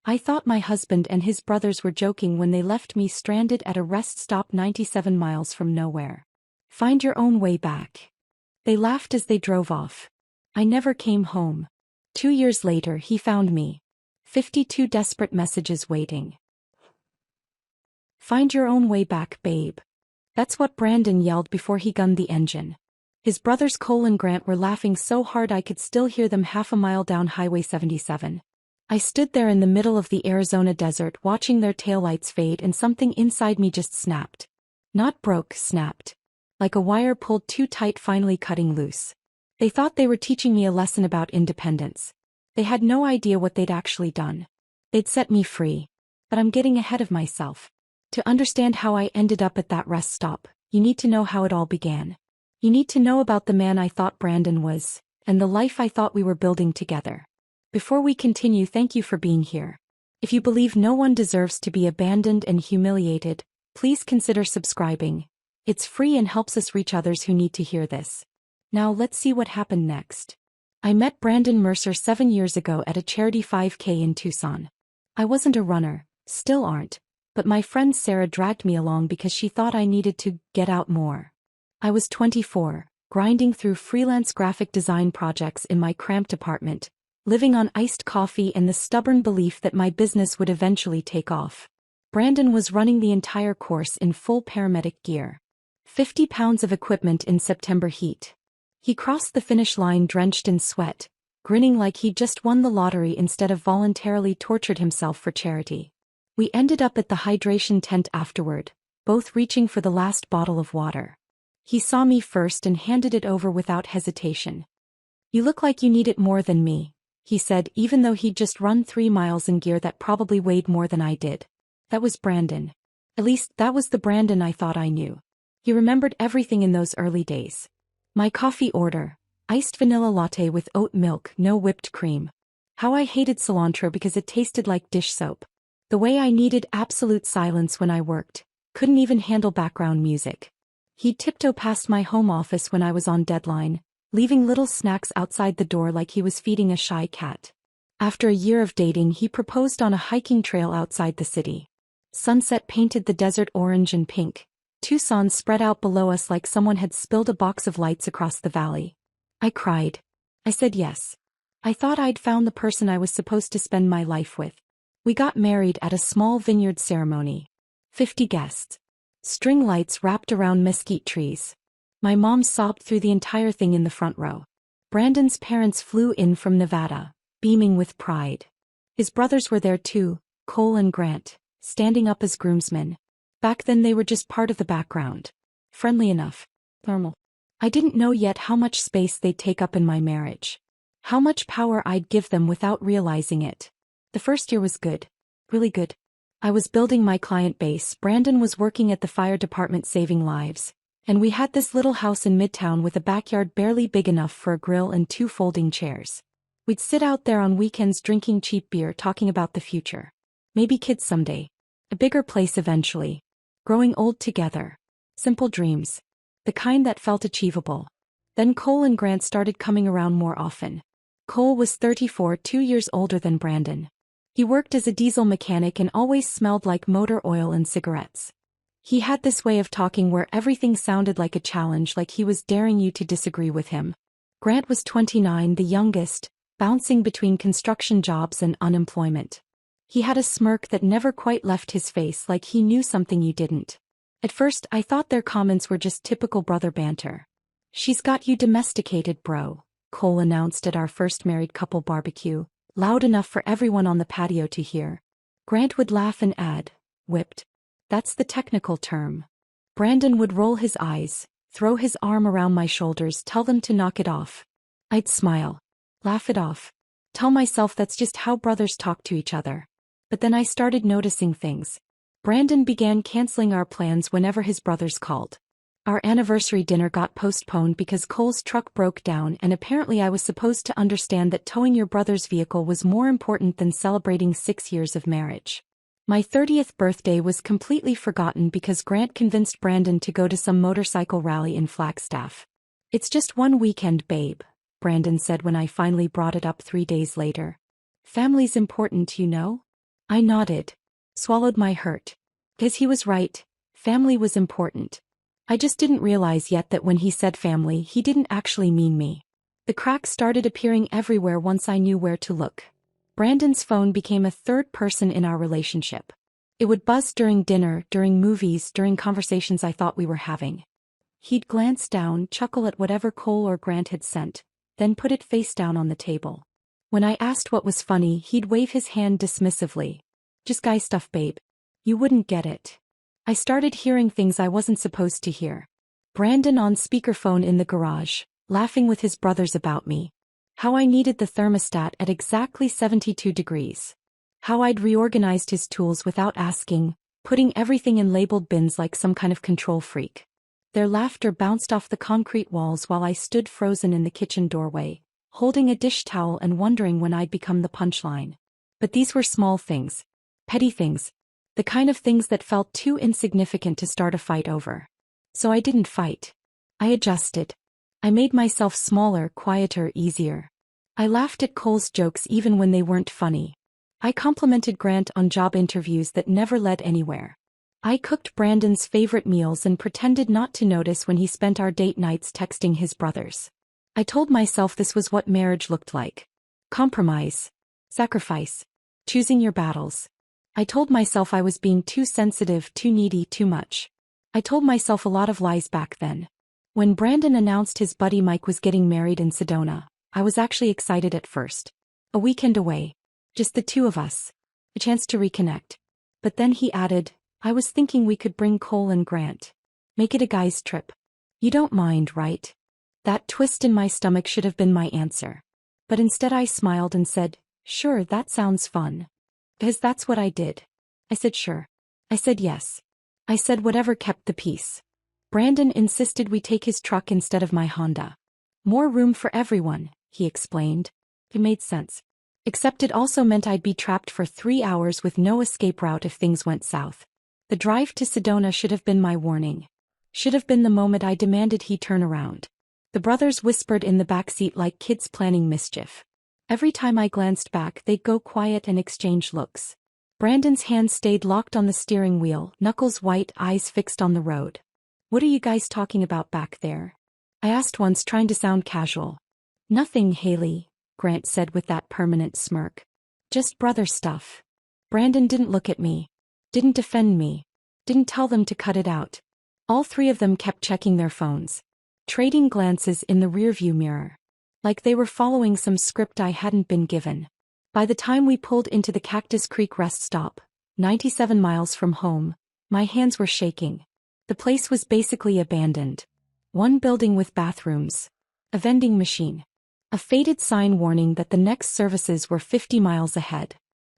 I thought my husband and his brothers were joking when they left me stranded at a rest stop 97 miles from nowhere. Find your own way back. They laughed as they drove off. I never came home. 2 years later he found me. 52 desperate messages waiting. Find your own way back, babe. That's what Brandon yelled before he gunned the engine. His brothers Cole and Grant were laughing so hard I could still hear them half a mile down Highway 77. I stood there in the middle of the Arizona desert watching their taillights fade and something inside me just snapped. Not broke, snapped. Like a wire pulled too tight finally cutting loose. They thought they were teaching me a lesson about independence. They had no idea what they'd actually done. They'd set me free. But I'm getting ahead of myself. To understand how I ended up at that rest stop, you need to know how it all began. You need to know about the man I thought Brandon was, and the life I thought we were building together. Before we continue, thank you for being here. If you believe no one deserves to be abandoned and humiliated, please consider subscribing. It's free and helps us reach others who need to hear this. Now let's see what happened next. I met Brandon Mercer 7 years ago at a charity 5K in Tucson. I wasn't a runner, still aren't, but my friend Sarah dragged me along because she thought I needed to get out more. I was 24, grinding through freelance graphic design projects in my cramped apartment, living on iced coffee and the stubborn belief that my business would eventually take off. Brandon was running the entire course in full paramedic gear. 50 pounds of equipment in September heat. He crossed the finish line drenched in sweat, grinning like he'd just won the lottery instead of voluntarily tortured himself for charity. We ended up at the hydration tent afterward, both reaching for the last bottle of water. He saw me first and handed it over without hesitation. "You look like you need it more than me," he said, even though he'd just run 3 miles in gear that probably weighed more than I did. That was Brandon. At least, that was the Brandon I thought I knew. He remembered everything in those early days. My coffee order: iced vanilla latte with oat milk, no whipped cream. How I hated cilantro because it tasted like dish soap. The way I needed absolute silence when I worked, couldn't even handle background music. He'd tiptoe past my home office when I was on deadline, leaving little snacks outside the door like he was feeding a shy cat. After a year of dating, he proposed on a hiking trail outside the city. Sunset painted the desert orange and pink. Tucson spread out below us like someone had spilled a box of lights across the valley. I cried. I said yes. I thought I'd found the person I was supposed to spend my life with. We got married at a small vineyard ceremony. 50 guests. String lights wrapped around mesquite trees. My mom sobbed through the entire thing in the front row. Brandon's parents flew in from Nevada, beaming with pride. His brothers were there too, Cole and Grant, standing up as groomsmen. Back then they were just part of the background. Friendly enough. Normal. I didn't know yet how much space they'd take up in my marriage. How much power I'd give them without realizing it. The first year was good. Really good. I was building my client base. Brandon was working at the fire department saving lives. And we had this little house in Midtown with a backyard barely big enough for a grill and 2 folding chairs. We'd sit out there on weekends drinking cheap beer talking about the future. Maybe kids someday. A bigger place eventually. Growing old together. Simple dreams. The kind that felt achievable. Then Cole and Grant started coming around more often. Cole was 34, 2 years older than Brandon. He worked as a diesel mechanic and always smelled like motor oil and cigarettes. He had this way of talking where everything sounded like a challenge, like he was daring you to disagree with him. Grant was 29, the youngest, bouncing between construction jobs and unemployment. He had a smirk that never quite left his face, like he knew something you didn't. At first I thought their comments were just typical brother banter. "She's got you domesticated, bro," Cole announced at our first married couple barbecue, loud enough for everyone on the patio to hear. Grant would laugh and add, "Whipped. That's the technical term." Brandon would roll his eyes, throw his arm around my shoulders, tell them to knock it off. I'd smile. Laugh it off. Tell myself that's just how brothers talk to each other. But then I started noticing things. Brandon began canceling our plans whenever his brothers called. Our anniversary dinner got postponed because Cole's truck broke down, and apparently I was supposed to understand that towing your brother's vehicle was more important than celebrating 6 years of marriage. My 30th birthday was completely forgotten because Grant convinced Brandon to go to some motorcycle rally in Flagstaff. "It's just one weekend, babe," Brandon said when I finally brought it up 3 days later. "Family's important, you know?" I nodded. Swallowed my hurt. 'Cause he was right. Family was important. I just didn't realize yet that when he said family, he didn't actually mean me. The cracks started appearing everywhere once I knew where to look. Brandon's phone became a third person in our relationship. It would buzz during dinner, during movies, during conversations I thought we were having. He'd glance down, chuckle at whatever Cole or Grant had sent, then put it face down on the table. When I asked what was funny, he'd wave his hand dismissively. Just guy stuff, babe. You wouldn't get it. I started hearing things I wasn't supposed to hear. Brandon on speakerphone in the garage, laughing with his brothers about me. How I needed the thermostat at exactly 72 degrees. How I'd reorganized his tools without asking, putting everything in labeled bins like some kind of control freak. Their laughter bounced off the concrete walls while I stood frozen in the kitchen doorway, holding a dish towel and wondering when I'd become the punchline. But these were small things. Petty things. The kind of things that felt too insignificant to start a fight over. So I didn't fight. I adjusted. I made myself smaller, quieter, easier. I laughed at Cole's jokes even when they weren't funny. I complimented Grant on job interviews that never led anywhere. I cooked Brandon's favorite meals and pretended not to notice when he spent our date nights texting his brothers. I told myself this was what marriage looked like. Compromise. Sacrifice. Choosing your battles. I told myself I was being too sensitive, too needy, too much. I told myself a lot of lies back then. When Brandon announced his buddy Mike was getting married in Sedona, I was actually excited at first. A weekend away. Just the two of us. A chance to reconnect. But then he added, I was thinking we could bring Cole and Grant. Make it a guy's trip. You don't mind, right? That twist in my stomach should have been my answer. But instead I smiled and said, sure, that sounds fun. Because that's what I did. I said sure. I said yes. I said whatever kept the peace. Brandon insisted we take his truck instead of my Honda. More room for everyone, he explained. It made sense. Except it also meant I'd be trapped for 3 hours with no escape route if things went south. The drive to Sedona should have been my warning. Should have been the moment I demanded he turn around. The brothers whispered in the backseat like kids planning mischief. Every time I glanced back, they'd go quiet and exchange looks. Brandon's hand stayed locked on the steering wheel, knuckles white, eyes fixed on the road. What are you guys talking about back there? I asked once, trying to sound casual. Nothing, Haley, Grant said with that permanent smirk. Just brother stuff. Brandon didn't look at me. Didn't defend me. Didn't tell them to cut it out. All three of them kept checking their phones. Trading glances in the rearview mirror. Like they were following some script I hadn't been given. By the time we pulled into the Cactus Creek rest stop, 97 miles from home, my hands were shaking. The place was basically abandoned. One building with bathrooms. A vending machine. A faded sign warning that the next services were 50 miles ahead.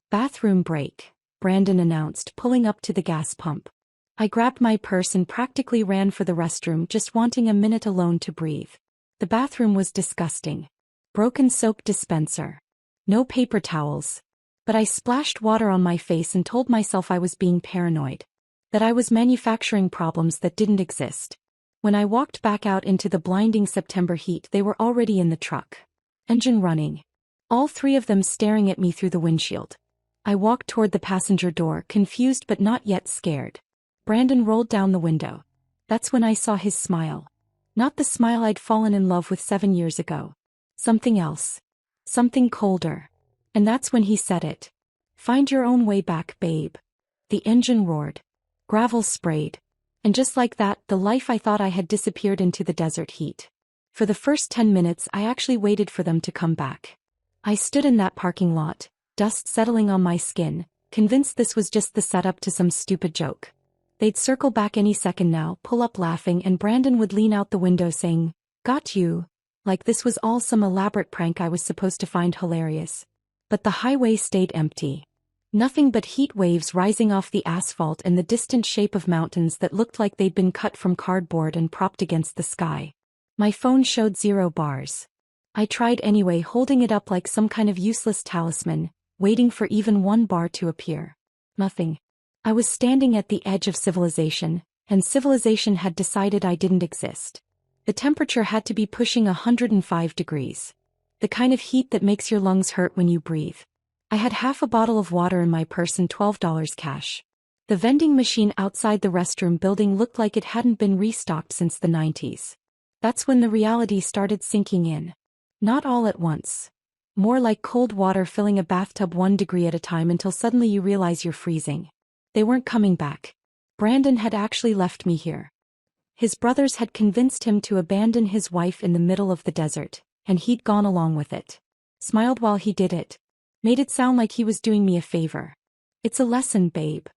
Bathroom break, Brandon announced, pulling up to the gas pump. I grabbed my purse and practically ran for the restroom, just wanting a minute alone to breathe. The bathroom was disgusting. Broken soap dispenser. No paper towels. But I splashed water on my face and told myself I was being paranoid. That I was manufacturing problems that didn't exist. When I walked back out into the blinding September heat, they were already in the truck. Engine running. All three of them staring at me through the windshield. I walked toward the passenger door, confused but not yet scared. Brandon rolled down the window. That's when I saw his smile. Not the smile I'd fallen in love with 7 years ago. Something else. Something colder. And that's when he said it. Find your own way back, babe. The engine roared. Gravel sprayed. And just like that, the life I thought I had disappeared into the desert heat. For the first 10 minutes, I actually waited for them to come back. I stood in that parking lot, dust settling on my skin, convinced this was just the setup to some stupid joke. They'd circle back any second now, pull up laughing, and Brandon would lean out the window saying, "Got you," like this was all some elaborate prank I was supposed to find hilarious. But the highway stayed empty. Nothing but heat waves rising off the asphalt and the distant shape of mountains that looked like they'd been cut from cardboard and propped against the sky. My phone showed 0 bars. I tried anyway, holding it up like some kind of useless talisman, waiting for even 1 bar to appear. Nothing. I was standing at the edge of civilization, and civilization had decided I didn't exist. The temperature had to be pushing 105 degrees. The kind of heat that makes your lungs hurt when you breathe. I had half a bottle of water in my purse and $12 cash. The vending machine outside the restroom building looked like it hadn't been restocked since the 90s. That's when the reality started sinking in. Not all at once. More like cold water filling a bathtub 1 degree at a time until suddenly you realize you're freezing. They weren't coming back. Brandon had actually left me here. His brothers had convinced him to abandon his wife in the middle of the desert, and he'd gone along with it. Smiled while he did it. Made it sound like he was doing me a favor. It's a lesson, babe.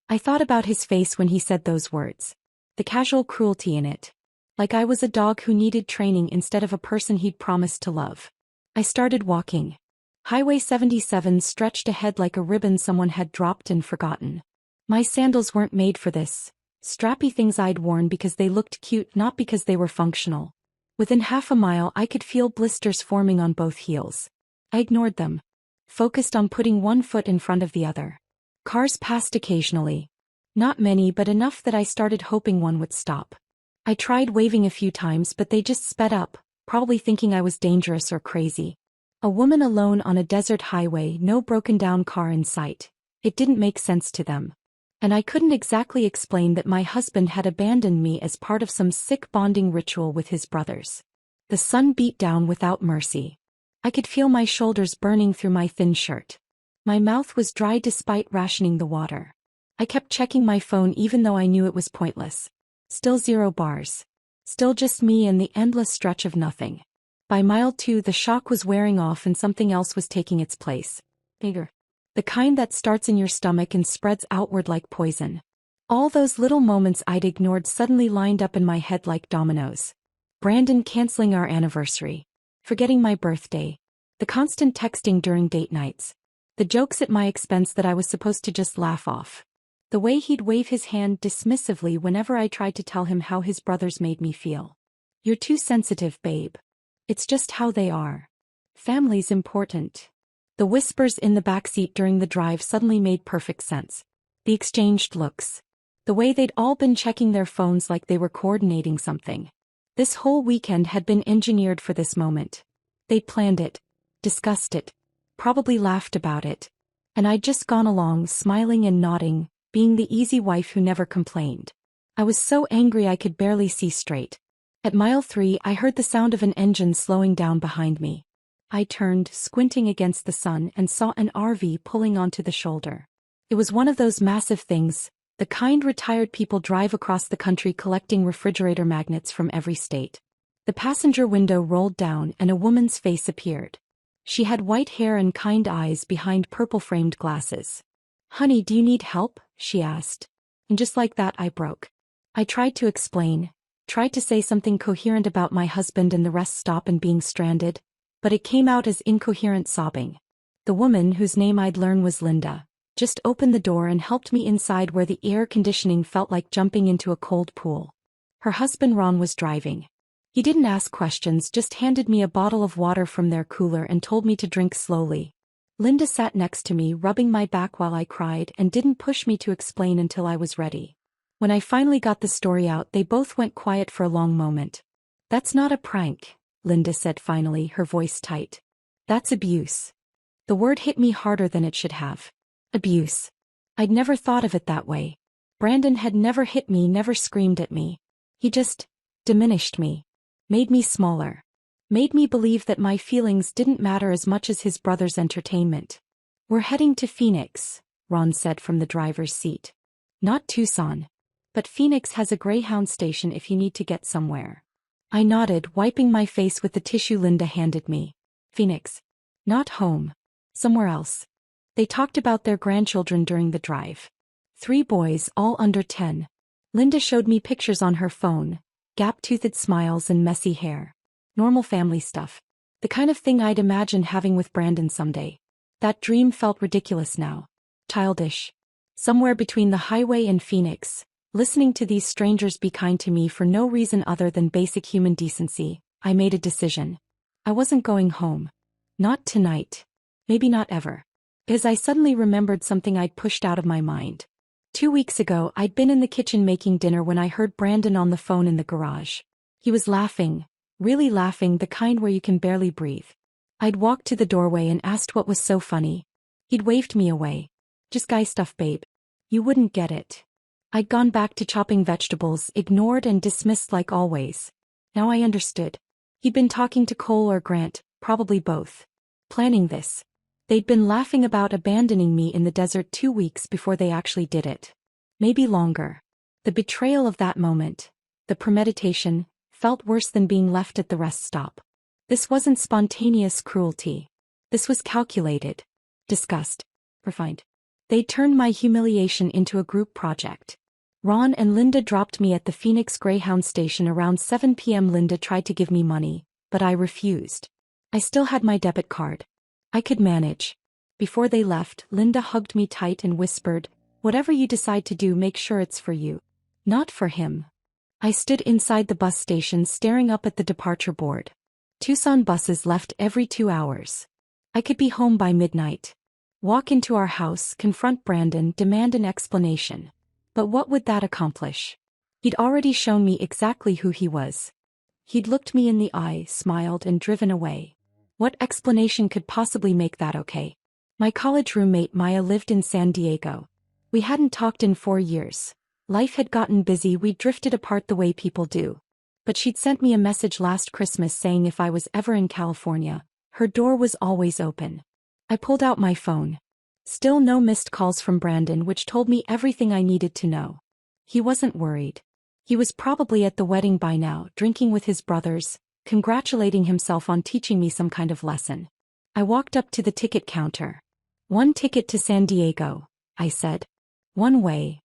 I thought about his face when he said those words. The casual cruelty in it. Like I was a dog who needed training instead of a person he'd promised to love. I started walking. Highway 77 stretched ahead like a ribbon someone had dropped and forgotten. My sandals weren't made for this. Strappy things I'd worn because they looked cute, not because they were functional. Within half a mile I could feel blisters forming on both heels. I ignored them. Focused on putting one foot in front of the other. Cars passed occasionally. Not many, but enough that I started hoping one would stop. I tried waving a few times, but they just sped up, probably thinking I was dangerous or crazy. A woman alone on a desert highway, no broken down car in sight. It didn't make sense to them. And I couldn't exactly explain that my husband had abandoned me as part of some sick bonding ritual with his brothers. The sun beat down without mercy. I could feel my shoulders burning through my thin shirt. My mouth was dry despite rationing the water. I kept checking my phone even though I knew it was pointless. Still 0 bars. Still just me and the endless stretch of nothing. By mile 2 the shock was wearing off and something else was taking its place. Bigger. The kind that starts in your stomach and spreads outward like poison. All those little moments I'd ignored suddenly lined up in my head like dominoes. Brandon canceling our anniversary. Forgetting my birthday. The constant texting during date nights. The jokes at my expense that I was supposed to just laugh off. The way he'd wave his hand dismissively whenever I tried to tell him how his brothers made me feel. You're too sensitive, babe. It's just how they are. Family's important. The whispers in the backseat during the drive suddenly made perfect sense. The exchanged looks. The way they'd all been checking their phones like they were coordinating something. This whole weekend had been engineered for this moment. They'd planned it. Discussed it. Probably laughed about it. And I'd just gone along, smiling and nodding, being the easy wife who never complained. I was so angry I could barely see straight. At mile 3 I heard the sound of an engine slowing down behind me. I turned, squinting against the sun, and saw an RV pulling onto the shoulder. It was one of those massive things, the kind retired people drive across the country collecting refrigerator magnets from every state. The passenger window rolled down and a woman's face appeared. She had white hair and kind eyes behind purple-framed glasses. "Honey, do you need help?" she asked. And just like that I broke. I tried to explain, tried to say something coherent about my husband and the rest stop and being stranded, but it came out as incoherent sobbing. The woman, whose name I'd learned was Linda, just opened the door and helped me inside where the air conditioning felt like jumping into a cold pool. Her husband Ron was driving. He didn't ask questions, just handed me a bottle of water from their cooler and told me to drink slowly. Linda sat next to me, rubbing my back while I cried, and didn't push me to explain until I was ready. When I finally got the story out, they both went quiet for a long moment. "That's not a prank," Linda said finally, her voice tight. "That's abuse." The word hit me harder than it should have. Abuse. I'd never thought of it that way. Brandon had never hit me, never screamed at me. He just diminished me. Made me smaller. Made me believe that my feelings didn't matter as much as his brother's entertainment. "We're heading to Phoenix," Ron said from the driver's seat. "Not Tucson. But Phoenix has a Greyhound station if you need to get somewhere." I nodded, wiping my face with the tissue Linda handed me. "Phoenix. Not home. Somewhere else." They talked about their grandchildren during the drive. 3 boys, all under 10. Linda showed me pictures on her phone, gap-toothed smiles and messy hair. Normal family stuff. The kind of thing I'd imagine having with Brandon someday. That dream felt ridiculous now. Childish. Somewhere between the highway and Phoenix, listening to these strangers be kind to me for no reason other than basic human decency, I made a decision. I wasn't going home. Not tonight. Maybe not ever. Because I suddenly remembered something I'd pushed out of my mind. 2 weeks ago, I'd been in the kitchen making dinner when I heard Brandon on the phone in the garage. He was laughing. Really laughing, the kind where you can barely breathe. I'd walked to the doorway and asked what was so funny. He'd waved me away. Just guy stuff, babe. You wouldn't get it. I'd gone back to chopping vegetables, ignored and dismissed like always. Now I understood. He'd been talking to Cole or Grant, probably both. Planning this. They'd been laughing about abandoning me in the desert 2 weeks before they actually did it. Maybe longer. The betrayal of that moment, the premeditation, felt worse than being left at the rest stop. This wasn't spontaneous cruelty. This was calculated. Discussed. Refined. They turned my humiliation into a group project. Ron and Linda dropped me at the Phoenix Greyhound station around 7 p.m. Linda tried to give me money, but I refused. I still had my debit card. I could manage. Before they left, Linda hugged me tight and whispered, "Whatever you decide to do, make sure it's for you. Not for him." I stood inside the bus station staring up at the departure board. Tucson buses left every 2 hours. I could be home by midnight. Walk into our house, confront Brandon, demand an explanation. But what would that accomplish? He'd already shown me exactly who he was. He'd looked me in the eye, smiled, and driven away. What explanation could possibly make that okay? My college roommate Maya lived in San Diego. We hadn't talked in 4 years. Life had gotten busy, we'd drifted apart the way people do. But she'd sent me a message last Christmas saying if I was ever in California, her door was always open. I pulled out my phone. Still no missed calls from Brandon, which told me everything I needed to know. He wasn't worried. He was probably at the wedding by now, drinking with his brothers, congratulating himself on teaching me some kind of lesson. I walked up to the ticket counter. "1 ticket to San Diego," I said. "One way."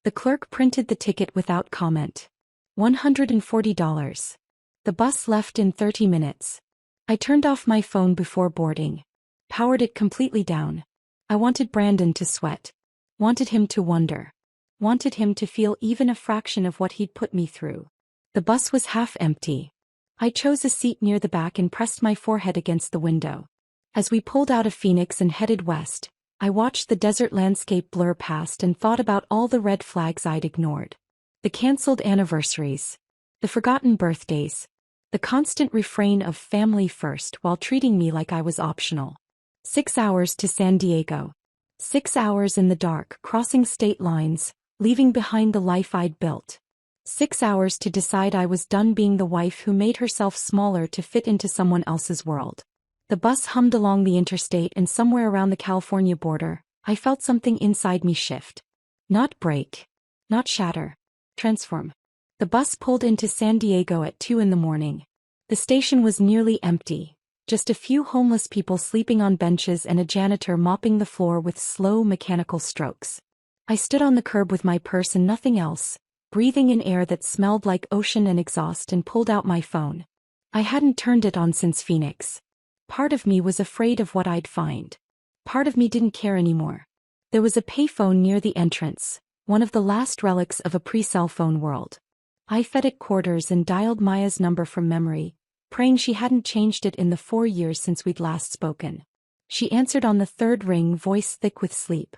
The clerk printed the ticket without comment. $140. The bus left in 30 minutes. I turned off my phone before boarding. Powered it completely down. I wanted Brandon to sweat. Wanted him to wonder. Wanted him to feel even a fraction of what he'd put me through. The bus was half empty. I chose a seat near the back and pressed my forehead against the window. As we pulled out of Phoenix and headed west, I watched the desert landscape blur past and thought about all the red flags I'd ignored. The canceled anniversaries. The forgotten birthdays. The constant refrain of family first while treating me like I was optional. 6 hours to San Diego. 6 hours in the dark, crossing state lines, leaving behind the life I'd built. 6 hours to decide I was done being the wife who made herself smaller to fit into someone else's world. The bus hummed along the interstate, and somewhere around the California border, I felt something inside me shift. Not break. Not shatter. Transform. The bus pulled into San Diego at 2 in the morning. The station was nearly empty. Just a few homeless people sleeping on benches and a janitor mopping the floor with slow mechanical strokes. I stood on the curb with my purse and nothing else, breathing in air that smelled like ocean and exhaust, and pulled out my phone. I hadn't turned it on since Phoenix. Part of me was afraid of what I'd find. Part of me didn't care anymore. There was a payphone near the entrance, one of the last relics of a pre-cell phone world. I fed it quarters and dialed Maya's number from memory, praying she hadn't changed it in the 4 years since we'd last spoken. She answered on the third ring, voice thick with sleep.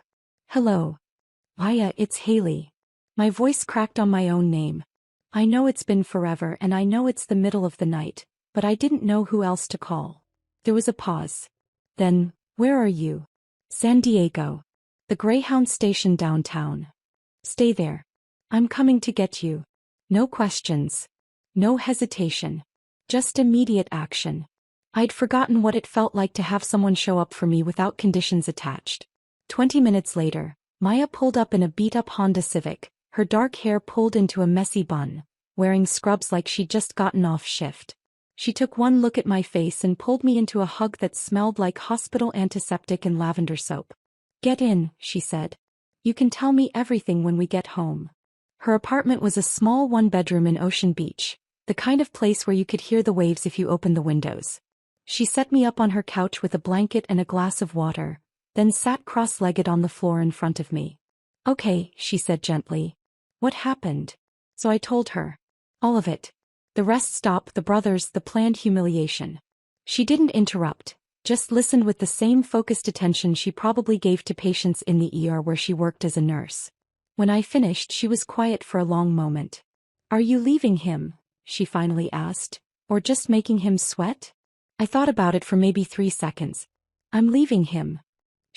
"Hello. Maya, it's Haley." My voice cracked on my own name. I know it's been forever and I know it's the middle of the night, but I didn't know who else to call. There was a pause. Then, "Where are you?" "San Diego. The Greyhound station downtown." "Stay there. I'm coming to get you." No questions. No hesitation. Just immediate action. I'd forgotten what it felt like to have someone show up for me without conditions attached. 20 minutes later, Maya pulled up in a beat-up Honda Civic, her dark hair pulled into a messy bun, wearing scrubs like she'd just gotten off shift. She took one look at my face and pulled me into a hug that smelled like hospital antiseptic and lavender soap. "Get in," she said. "You can tell me everything when we get home." Her apartment was a small one-bedroom in Ocean Beach, the kind of place where you could hear the waves if you opened the windows. She set me up on her couch with a blanket and a glass of water, then sat cross-legged on the floor in front of me. "Okay," she said gently. "What happened?" So I told her. All of it. The rest stop, the brothers, the planned humiliation. She didn't interrupt, just listened with the same focused attention she probably gave to patients in the ER where she worked as a nurse. When I finished, she was quiet for a long moment. "Are you leaving him?" she finally asked, "or just making him sweat?" I thought about it for maybe 3 seconds. "I'm leaving him."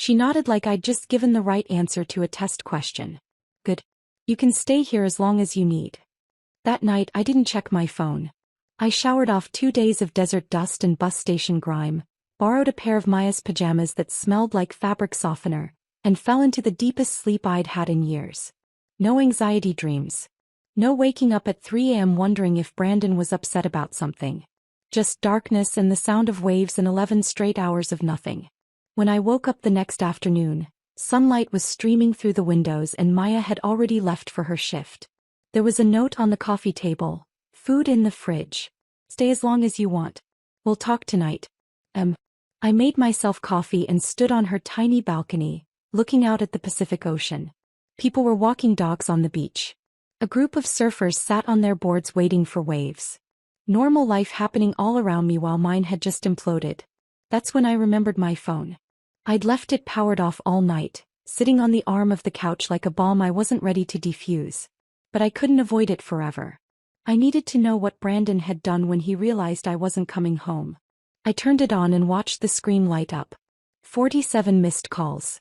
She nodded like I'd just given the right answer to a test question. Good. You can stay here as long as you need. That night I didn't check my phone. I showered off 2 days of desert dust and bus station grime, borrowed a pair of Maya's pajamas that smelled like fabric softener, and fell into the deepest sleep I'd had in years. No anxiety dreams. No waking up at 3 a.m. wondering if Brandon was upset about something. Just darkness and the sound of waves and 11 straight hours of nothing. When I woke up the next afternoon, sunlight was streaming through the windows and Maya had already left for her shift. There was a note on the coffee table. Food in the fridge. Stay as long as you want. We'll talk tonight. I made myself coffee and stood on her tiny balcony, looking out at the Pacific Ocean. People were walking dogs on the beach. A group of surfers sat on their boards waiting for waves. Normal life happening all around me while mine had just imploded. That's when I remembered my phone. I'd left it powered off all night, sitting on the arm of the couch like a bomb I wasn't ready to defuse. But I couldn't avoid it forever. I needed to know what Brandon had done when he realized I wasn't coming home. I turned it on and watched the screen light up. 47 missed calls.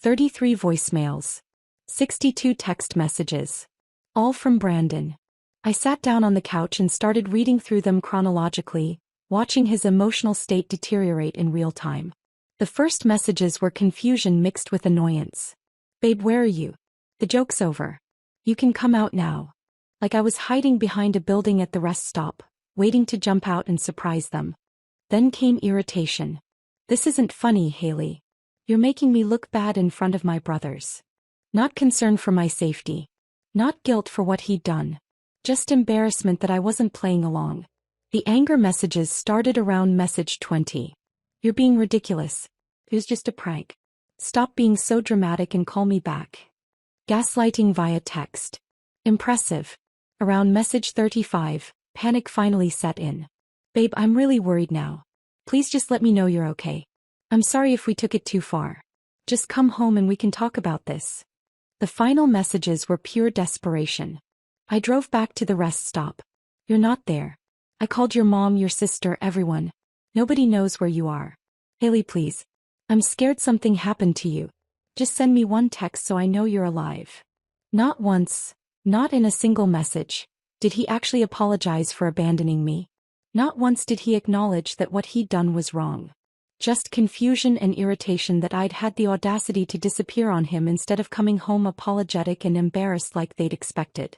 33 voicemails. 62 text messages. All from Brandon. I sat down on the couch and started reading through them chronologically, watching his emotional state deteriorate in real time. The first messages were confusion mixed with annoyance. Babe, where are you? The joke's over. You can come out now. Like I was hiding behind a building at the rest stop, waiting to jump out and surprise them. Then came irritation. This isn't funny, Haley. You're making me look bad in front of my brothers. Not concern for my safety. Not guilt for what he'd done. Just embarrassment that I wasn't playing along. The anger messages started around message 20. You're being ridiculous. It was just a prank. Stop being so dramatic and call me back. Gaslighting via text. Impressive. Around message 35, panic finally set in. Babe, I'm really worried now. Please just let me know you're okay. I'm sorry if we took it too far. Just come home and we can talk about this. The final messages were pure desperation. I drove back to the rest stop. You're not there. I called your mom, your sister, everyone. Nobody knows where you are. Haley, please. I'm scared something happened to you. Just send me one text so I know you're alive. Not once, not in a single message, did he actually apologize for abandoning me. Not once did he acknowledge that what he'd done was wrong. Just confusion and irritation that I'd had the audacity to disappear on him instead of coming home apologetic and embarrassed like they'd expected.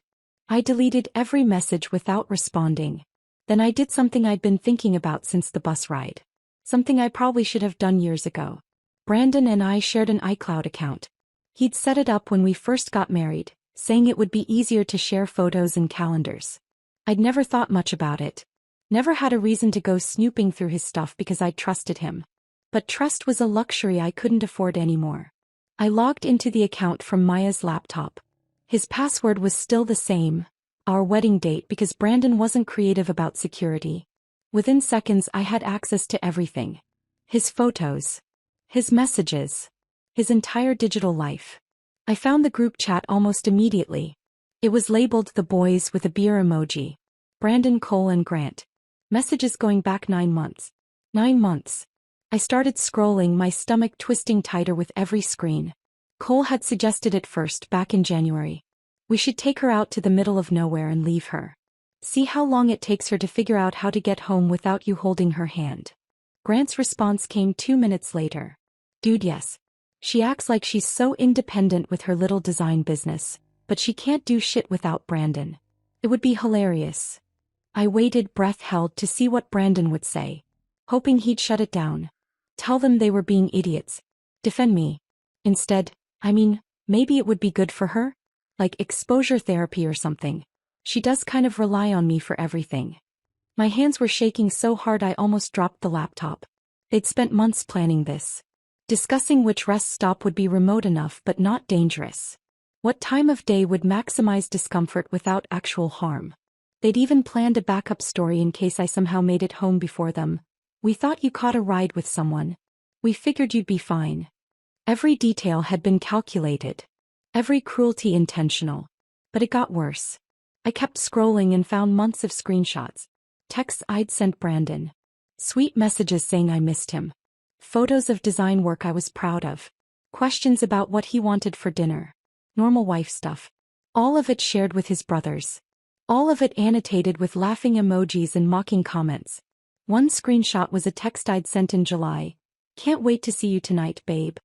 I deleted every message without responding. Then I did something I'd been thinking about since the bus ride. Something I probably should have done years ago. Brandon and I shared an iCloud account. He'd set it up when we first got married, saying it would be easier to share photos and calendars. I'd never thought much about it. Never had a reason to go snooping through his stuff because I trusted him. But trust was a luxury I couldn't afford anymore. I logged into the account from Maya's laptop. His password was still the same, our wedding date, because Brandon wasn't creative about security. Within seconds I had access to everything. His photos. His messages. His entire digital life. I found the group chat almost immediately. It was labeled The Boys with a beer emoji. Brandon, Cole and Grant. Messages going back 9 months. 9 months. I started scrolling, my stomach twisting tighter with every screen. Cole had suggested it first back in January. We should take her out to the middle of nowhere and leave her. See how long it takes her to figure out how to get home without you holding her hand. Grant's response came 2 minutes later. Dude, yes. She acts like she's so independent with her little design business, but she can't do shit without Brandon. It would be hilarious. I waited, breath held, to see what Brandon would say, hoping he'd shut it down. Tell them they were being idiots. Defend me. Instead, maybe it would be good for her? Like exposure therapy or something. She does kind of rely on me for everything. My hands were shaking so hard I almost dropped the laptop. They'd spent months planning this. Discussing which rest stop would be remote enough but not dangerous. What time of day would maximize discomfort without actual harm. They'd even planned a backup story in case I somehow made it home before them. We thought you caught a ride with someone. We figured you'd be fine. Every detail had been calculated. Every cruelty intentional. But it got worse. I kept scrolling and found months of screenshots. Texts I'd sent Brandon. Sweet messages saying I missed him. Photos of design work I was proud of. questions about what he wanted for dinner. Normal wife stuff. All of it shared with his brothers. All of it annotated with laughing emojis and mocking comments. One screenshot was a text I'd sent in July. "Can't wait to see you tonight, babe.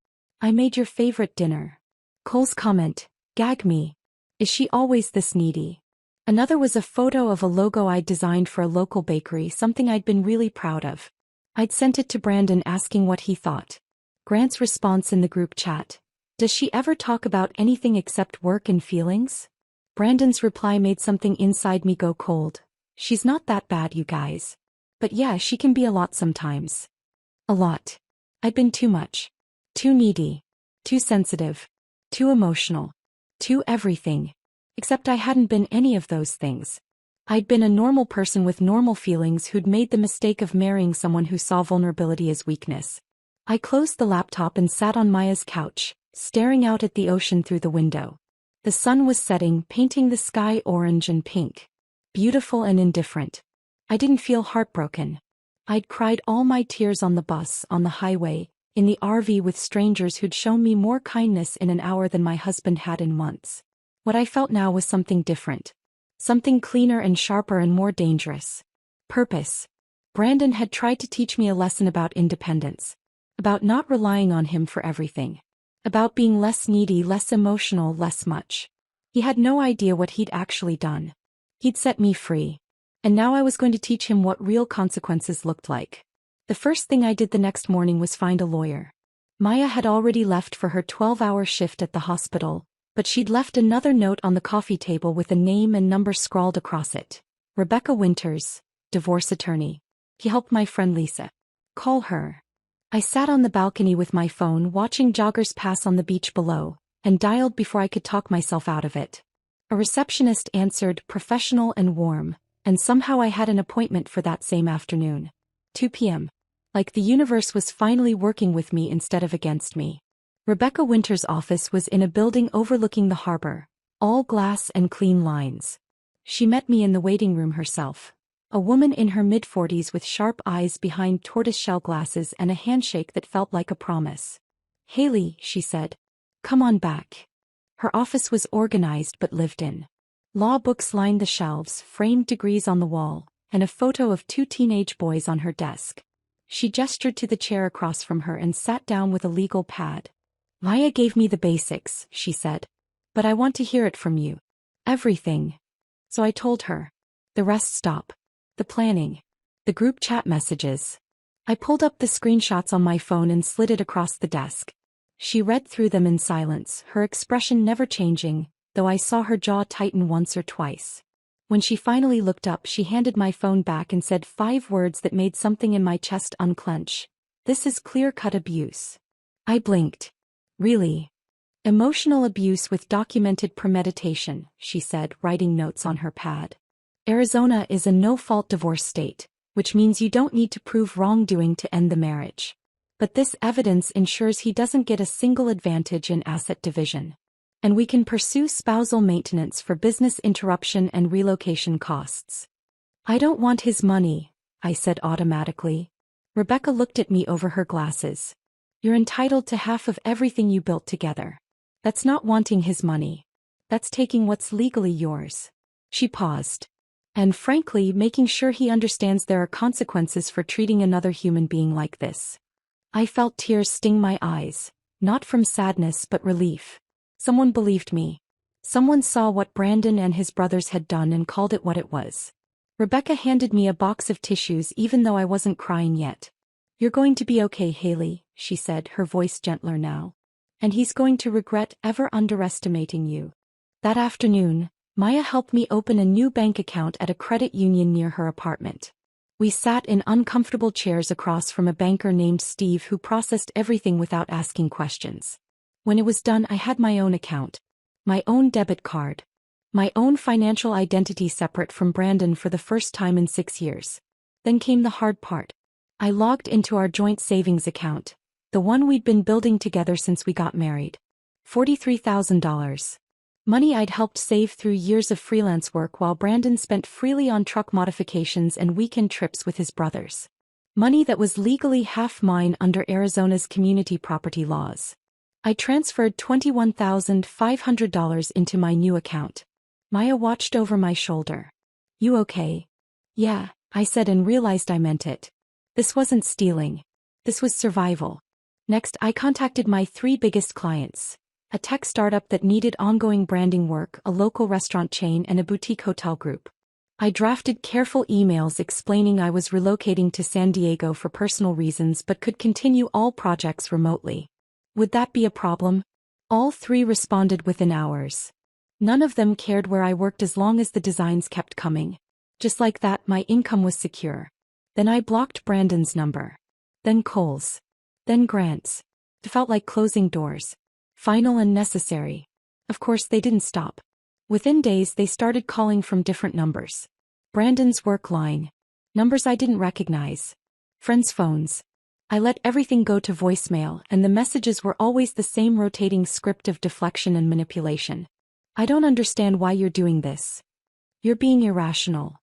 I made your favorite dinner." Cole's comment, "Gag me. Is she always this needy?" Another was a photo of a logo I'd designed for a local bakery, something I'd been really proud of. I'd sent it to Brandon asking what he thought. Grant's response in the group chat, "Does she ever talk about anything except work and feelings?" Brandon's reply made something inside me go cold. "She's not that bad, you guys. But yeah, she can be a lot sometimes. A lot. I'd been too much. Too needy. Too sensitive. Too emotional. Too everything. Except I hadn't been any of those things. I'd been a normal person with normal feelings who'd made the mistake of marrying someone who saw vulnerability as weakness. I closed the laptop and sat on Maya's couch, staring out at the ocean through the window. The sun was setting, painting the sky orange and pink. Beautiful and indifferent. I didn't feel heartbroken. I'd cried all my tears on the bus, on the highway, in the RV with strangers who'd shown me more kindness in an hour than my husband had in months. What I felt now was something different. Something cleaner and sharper and more dangerous. Purpose. Brandon had tried to teach me a lesson about independence. About not relying on him for everything. About being less needy, less emotional, less much. He had no idea what he'd actually done. He'd set me free. And now I was going to teach him what real consequences looked like. The first thing I did the next morning was find a lawyer. Maya had already left for her 12-hour shift at the hospital, but she'd left another note on the coffee table with a name and number scrawled across it. Rebecca Winters, divorce attorney. He helped my friend Lisa. Call her. I sat on the balcony with my phone watching joggers pass on the beach below, and dialed before I could talk myself out of it. A receptionist answered, professional and warm, and somehow I had an appointment for that same afternoon. 2 p.m. Like the universe was finally working with me instead of against me. Rebecca Winters' office was in a building overlooking the harbor, all glass and clean lines. She met me in the waiting room herself. A woman in her mid-40s with sharp eyes behind tortoiseshell glasses and a handshake that felt like a promise. "Haley," she said. "Come on back." Her office was organized but lived in. Law books lined the shelves, framed degrees on the wall, and a photo of 2 teenage boys on her desk. She gestured to the chair across from her and sat down with a legal pad. "Maya gave me the basics," she said. "But I want to hear it from you. Everything." So I told her. The rest stop. The planning. The group chat messages. I pulled up the screenshots on my phone and slid it across the desk. She read through them in silence, her expression never changing, though I saw her jaw tighten once or twice. When she finally looked up, she handed my phone back and said 5 words that made something in my chest unclench. "This is clear-cut abuse." I blinked. "Really?" "Emotional abuse with documented premeditation," she said, writing notes on her pad. "Arizona is a no-fault divorce state, which means you don't need to prove wrongdoing to end the marriage. But this evidence ensures he doesn't get a single advantage in asset division. And we can pursue spousal maintenance for business interruption and relocation costs." "I don't want his money," I said automatically. Rebecca looked at me over her glasses. "You're entitled to half of everything you built together. That's not wanting his money. That's taking what's legally yours." She paused. "And frankly, making sure he understands there are consequences for treating another human being like this." I felt tears sting my eyes, not from sadness but relief. Someone believed me. Someone saw what Brandon and his brothers had done and called it what it was. Rebecca handed me a box of tissues even though I wasn't crying yet. "You're going to be okay, Haley," she said, her voice gentler now. "And he's going to regret ever underestimating you." That afternoon, Maya helped me open a new bank account at a credit union near her apartment. We sat in uncomfortable chairs across from a banker named Steve who processed everything without asking questions. When it was done, I had my own account. My own debit card. My own financial identity separate from Brandon for the first time in 6 years. Then came the hard part. I logged into our joint savings account, the one we'd been building together since we got married. $43,000. Money I'd helped save through years of freelance work while Brandon spent freely on truck modifications and weekend trips with his brothers. Money that was legally half mine under Arizona's community property laws. I transferred $21,500 into my new account. Maya watched over my shoulder. You okay? Yeah, I said and realized I meant it. This wasn't stealing. This was survival. Next, I contacted my 3 biggest clients. A tech startup that needed ongoing branding work, a local restaurant chain, and a boutique hotel group. I drafted careful emails explaining I was relocating to San Diego for personal reasons but could continue all projects remotely. Would that be a problem? All 3 responded within hours. None of them cared where I worked as long as the designs kept coming. Just like that, my income was secure. Then I blocked Brandon's number. Then Cole's. Then Grant's. It felt like closing doors. Final and necessary. Of course, they didn't stop. Within days, they started calling from different numbers. Brandon's work line. Numbers I didn't recognize. Friends' phones. I let everything go to voicemail, and the messages were always the same rotating script of deflection and manipulation. I don't understand why you're doing this. You're being irrational.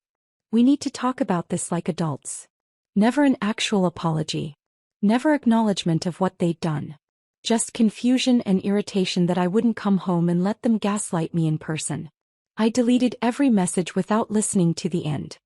We need to talk about this like adults. Never an actual apology. Never acknowledgement of what they'd done. Just confusion and irritation that I wouldn't come home and let them gaslight me in person. I deleted every message without listening to the end.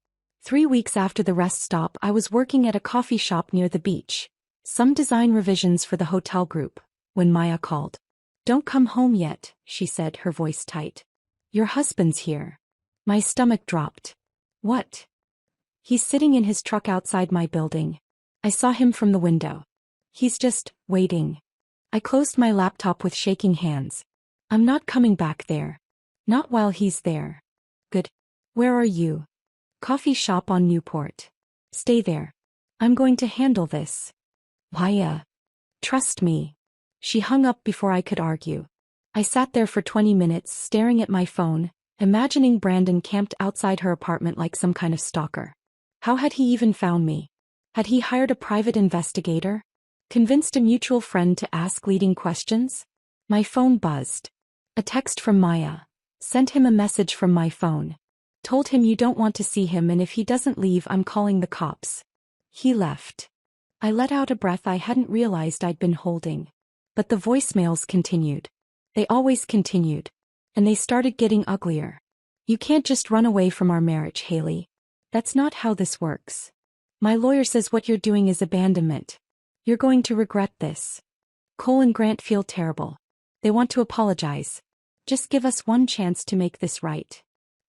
3 weeks after the rest stop, I was working at a coffee shop near the beach. Some design revisions for the hotel group, when Maya called. Don't come home yet, she said, her voice tight. Your husband's here. My stomach dropped. What? He's sitting in his truck outside my building. I saw him from the window. He's just waiting. I closed my laptop with shaking hands. I'm not coming back there. Not while he's there. Good. Where are you? Coffee shop on Newport. Stay there. I'm going to handle this. Maya. Trust me. She hung up before I could argue. I sat there for 20 minutes staring at my phone, imagining Brandon camped outside her apartment like some kind of stalker. How had he even found me? Had he hired a private investigator? Convinced a mutual friend to ask leading questions? My phone buzzed. A text from Maya. Sent him a message from my phone. Told him you don't want to see him and if he doesn't leave I'm calling the cops. He left. I let out a breath I hadn't realized I'd been holding. But the voicemails continued. They always continued. And they started getting uglier. You can't just run away from our marriage, Haley. That's not how this works. My lawyer says what you're doing is abandonment. You're going to regret this. Cole and Grant feel terrible. They want to apologize. Just give us one chance to make this right.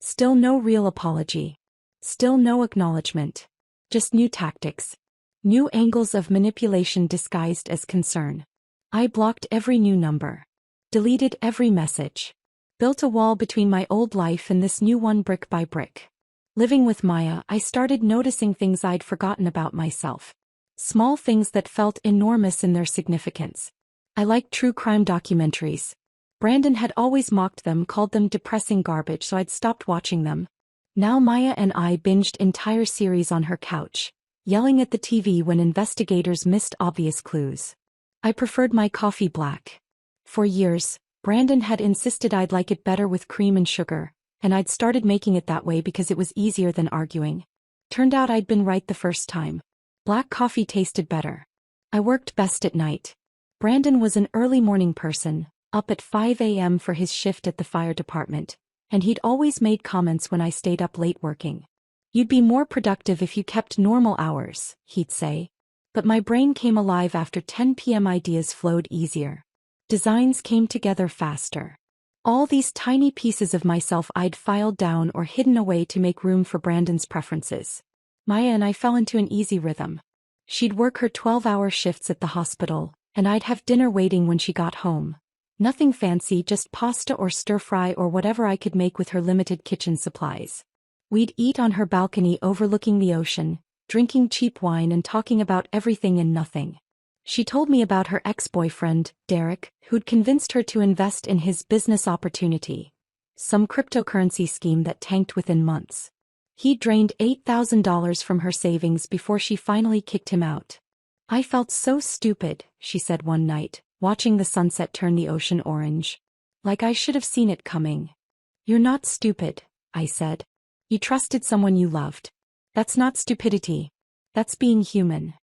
Still no real apology. Still no acknowledgement. Just new tactics. New angles of manipulation disguised as concern. I blocked every new number. Deleted every message. Built a wall between my old life and this new one brick by brick. Living with Maya, I started noticing things I'd forgotten about myself. Small things that felt enormous in their significance. I liked true crime documentaries. Brandon had always mocked them, called them depressing garbage, so I'd stopped watching them. Now Maya and I binged entire series on her couch, yelling at the TV when investigators missed obvious clues. I preferred my coffee black. For years, Brandon had insisted I'd like it better with cream and sugar, and I'd started making it that way because it was easier than arguing. Turned out I'd been right the first time. Black coffee tasted better. I worked best at night. Brandon was an early morning person, up at 5 a.m. for his shift at the fire department, and he'd always made comments when I stayed up late working. You'd be more productive if you kept normal hours, he'd say. But my brain came alive after 10 p.m. Ideas flowed easier. Designs came together faster. All these tiny pieces of myself I'd filed down or hidden away to make room for Brandon's preferences. Maya and I fell into an easy rhythm. She'd work her 12-hour shifts at the hospital, and I'd have dinner waiting when she got home. Nothing fancy, just pasta or stir-fry or whatever I could make with her limited kitchen supplies. We'd eat on her balcony overlooking the ocean, drinking cheap wine and talking about everything and nothing. She told me about her ex-boyfriend, Derek, who'd convinced her to invest in his business opportunity. Some cryptocurrency scheme that tanked within months. He drained $8,000 from her savings before she finally kicked him out. I felt so stupid, she said one night, watching the sunset turn the ocean orange. Like I should have seen it coming. You're not stupid, I said. You trusted someone you loved. That's not stupidity. That's being human.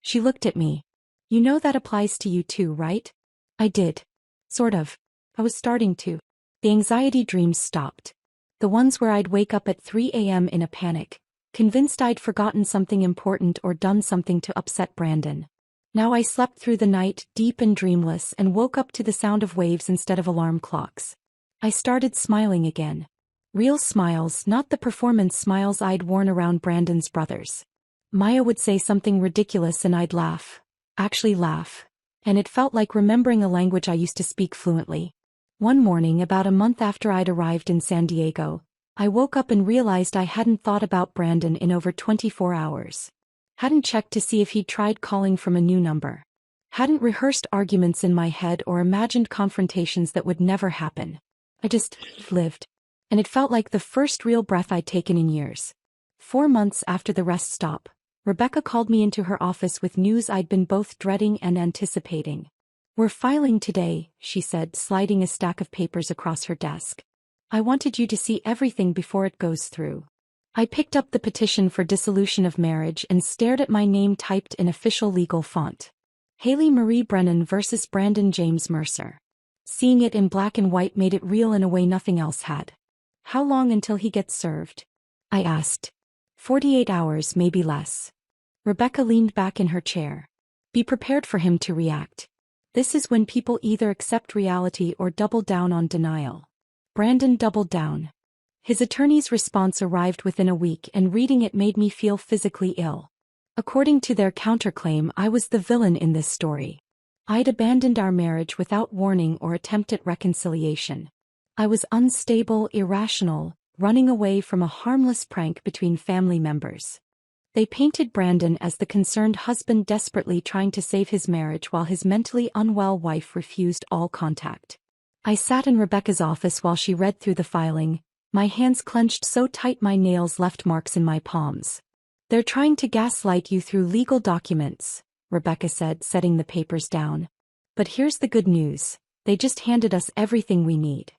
She looked at me. You know that applies to you too, right? I did. Sort of. I was starting to. The anxiety dreams stopped. The ones where I'd wake up at 3 a.m. in a panic, convinced I'd forgotten something important or done something to upset Brandon. Now I slept through the night, deep and dreamless, and woke up to the sound of waves instead of alarm clocks. I started smiling again. Real smiles, not the performance smiles I'd worn around Brandon's brothers. Maya would say something ridiculous and I'd laugh. Actually laugh. And it felt like remembering a language I used to speak fluently. One morning, about a month after I'd arrived in San Diego, I woke up and realized I hadn't thought about Brandon in over 24 hours. Hadn't checked to see if he'd tried calling from a new number. Hadn't rehearsed arguments in my head or imagined confrontations that would never happen. I just lived. And it felt like the first real breath I'd taken in years. 4 months after the rest stop, Rebecca called me into her office with news I'd been both dreading and anticipating. "We're filing today," she said, sliding a stack of papers across her desk. "I wanted you to see everything before it goes through." I picked up the petition for dissolution of marriage and stared at my name typed in official legal font. Haley Marie Brennan versus Brandon James Mercer. Seeing it in black and white made it real in a way nothing else had. "How long until he gets served?" I asked. 48 hours, maybe less." Rebecca leaned back in her chair. "Be prepared for him to react. This is when people either accept reality or double down on denial." Brandon doubled down. His attorney's response arrived within a week, and reading it made me feel physically ill. According to their counterclaim, I was the villain in this story. I'd abandoned our marriage without warning or attempt at reconciliation. I was unstable, irrational, running away from a harmless prank between family members. They painted Brandon as the concerned husband desperately trying to save his marriage while his mentally unwell wife refused all contact. I sat in Rebecca's office while she read through the filing, my hands clenched so tight my nails left marks in my palms. "They're trying to gaslight you through legal documents," Rebecca said, setting the papers down. "But here's the good news. They just handed us everything we need."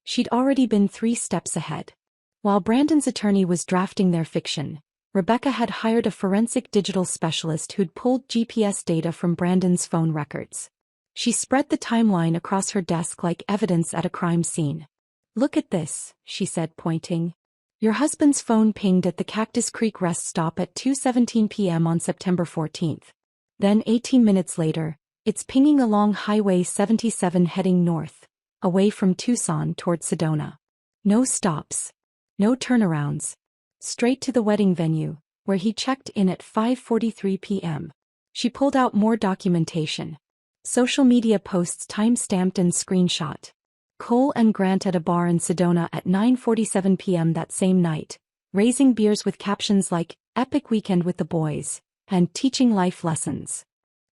She'd already been 3 steps ahead. While Brandon's attorney was drafting their fiction, Rebecca had hired a forensic digital specialist who'd pulled GPS data from Brandon's phone records. She spread the timeline across her desk like evidence at a crime scene. "Look at this," she said, pointing. "Your husband's phone pinged at the Cactus Creek rest stop at 2:17 p.m. on September 14th. Then 18 minutes later, it's pinging along Highway 77 heading north, away from Tucson toward Sedona. No stops. No turnarounds. Straight to the wedding venue, where he checked in at 5:43 p.m. She pulled out more documentation. Social media posts time-stamped and screenshot. Cole and Grant at a bar in Sedona at 9:47 p.m. that same night, raising beers with captions like, "Epic weekend with the boys," and "Teaching life lessons."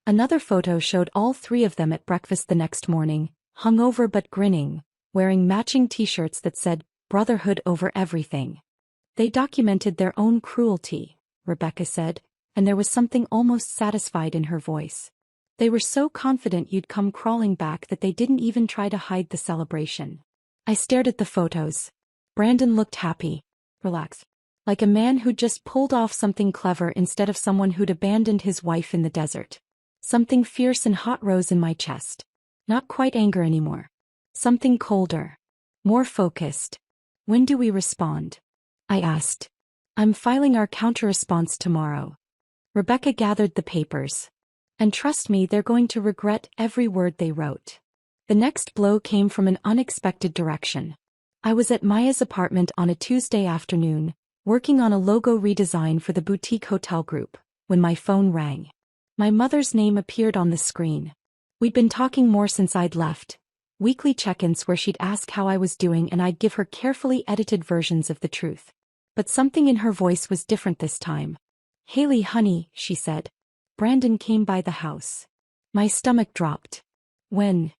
Another photo showed all 3 of them at breakfast the next morning, hungover but grinning, wearing matching t-shirts that said, "Brotherhood over everything." They documented their own cruelty, Rebecca said, and there was something almost satisfied in her voice. They were so confident you'd come crawling back that they didn't even try to hide the celebration. I stared at the photos. Brandon looked happy, relaxed, like a man who'd just pulled off something clever instead of someone who'd abandoned his wife in the desert. Something fierce and hot rose in my chest. Not quite anger anymore. Something colder. More focused. "When do we respond?" I asked. "I'm filing our counter-response tomorrow." Rebecca gathered the papers. "And trust me, they're going to regret every word they wrote." The next blow came from an unexpected direction. I was at Maya's apartment on a Tuesday afternoon, working on a logo redesign for the boutique hotel group, when my phone rang. My mother's name appeared on the screen. We'd been talking more since I'd left. Weekly check-ins where she'd ask how I was doing and I'd give her carefully edited versions of the truth. But something in her voice was different this time. "Haley, honey," she said. "Brandon came by the house." My stomach dropped. "When?"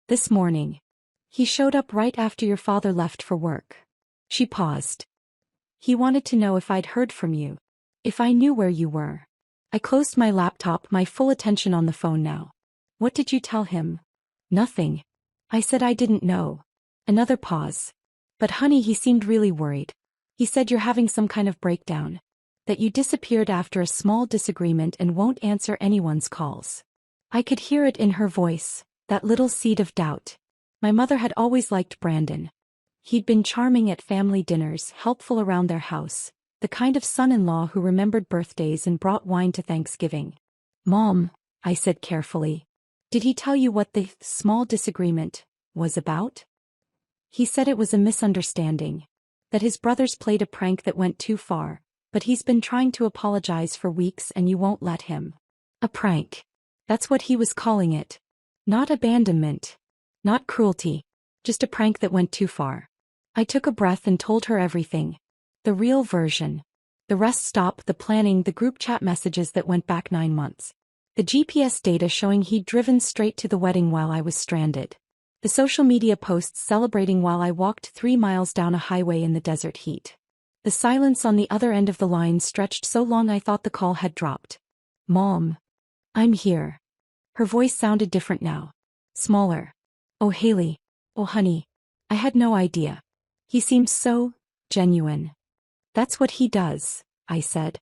"This morning. He showed up right after your father left for work." She paused. "He wanted to know if I'd heard from you. If I knew where you were." I closed my laptop, my full attention on the phone now. "What did you tell him?" "Nothing." I said I didn't know. Another pause. "But honey, he seemed really worried. He said you're having some kind of breakdown. That you disappeared after a small disagreement and won't answer anyone's calls." I could hear it in her voice, That little seed of doubt. My mother had always liked Brandon. He'd been charming at family dinners, helpful around their house, the kind of son-in-law who remembered birthdays and brought wine to Thanksgiving. Mom, I said carefully. Did he tell you what the small disagreement was about? He said it was a misunderstanding. That his brothers played a prank that went too far, but he's been trying to apologize for weeks and you won't let him. A prank. That's what he was calling it. Not abandonment. Not cruelty. Just a prank that went too far. I took a breath and told her everything. The real version. The rest stop, the planning, the group chat messages that went back 9 months. The GPS data showing he'd driven straight to the wedding while I was stranded. The social media posts celebrating while I walked 3 miles down a highway in the desert heat. The silence on the other end of the line stretched so long I thought the call had dropped. Mom. I'm here. Her voice sounded different now. Smaller. Oh Haley. Oh honey. I had no idea. He seemed so genuine. That's what he does, I said.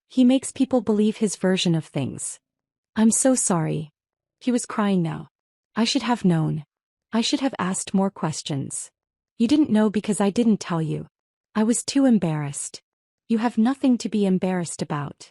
He makes people believe his version of things. I'm so sorry. He was crying now. I should have known. I should have asked more questions. You didn't know because I didn't tell you. I was too embarrassed. You have nothing to be embarrassed about.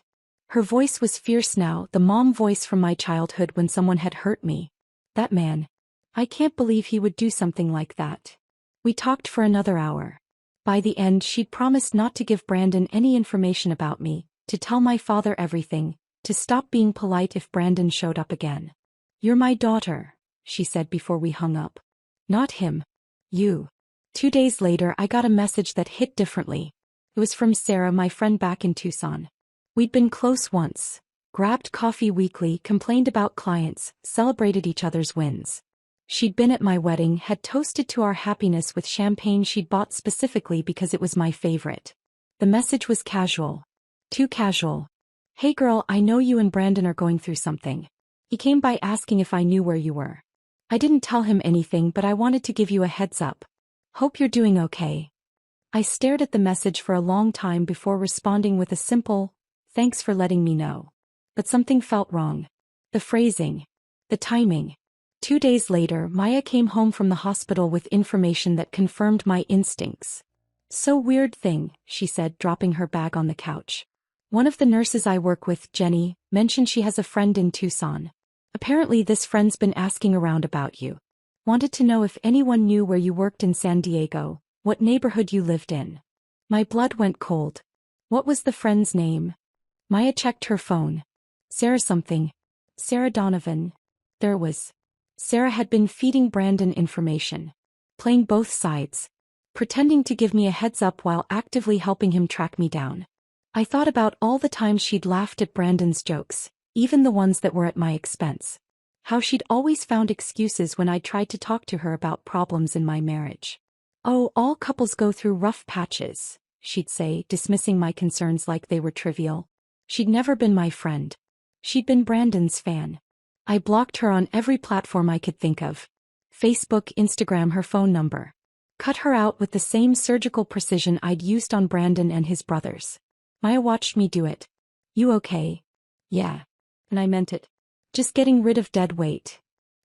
Her voice was fierce now, the mom voice from my childhood when someone had hurt me. That man. I can't believe he would do something like that. We talked for another hour. By the end, she'd promised not to give Brandon any information about me, to tell my father everything, to stop being polite if Brandon showed up again. You're my daughter, she said before we hung up. Not him. You. 2 days later, I got a message that hit differently. It was from Sarah, my friend back in Tucson. We'd been close once, grabbed coffee weekly, complained about clients, celebrated each other's wins. She'd been at my wedding, had toasted to our happiness with champagne she'd bought specifically because it was my favorite. The message was casual. Too casual. Hey girl, I know you and Brandon are going through something. He came by asking if I knew where you were. I didn't tell him anything, but I wanted to give you a heads up. Hope you're doing okay. I stared at the message for a long time before responding with a simple, thanks for letting me know. But something felt wrong. The phrasing. The timing. 2 days later, Maya came home from the hospital with information that confirmed my instincts. So weird thing, she said, dropping her bag on the couch. One of the nurses I work with, Jenny, mentioned she has a friend in Tucson. Apparently this friend's been asking around about you. Wanted to know if anyone knew where you worked in San Diego, what neighborhood you lived in. My blood went cold. What was the friend's name? Maya checked her phone. Sarah something. Sarah Donovan. There was. Sarah had been feeding Brandon information. Playing both sides. Pretending to give me a heads up while actively helping him track me down. I thought about all the times she'd laughed at Brandon's jokes, even the ones that were at my expense. How she'd always found excuses when I tried to talk to her about problems in my marriage. Oh, all couples go through rough patches, she'd say, dismissing my concerns like they were trivial. She'd never been my friend. She'd been Brandon's fan. I blocked her on every platform I could think of. Facebook, Instagram, her phone number. Cut her out with the same surgical precision I'd used on Brandon and his brothers. Maya watched me do it. You okay? Yeah. And I meant it. Just getting rid of dead weight.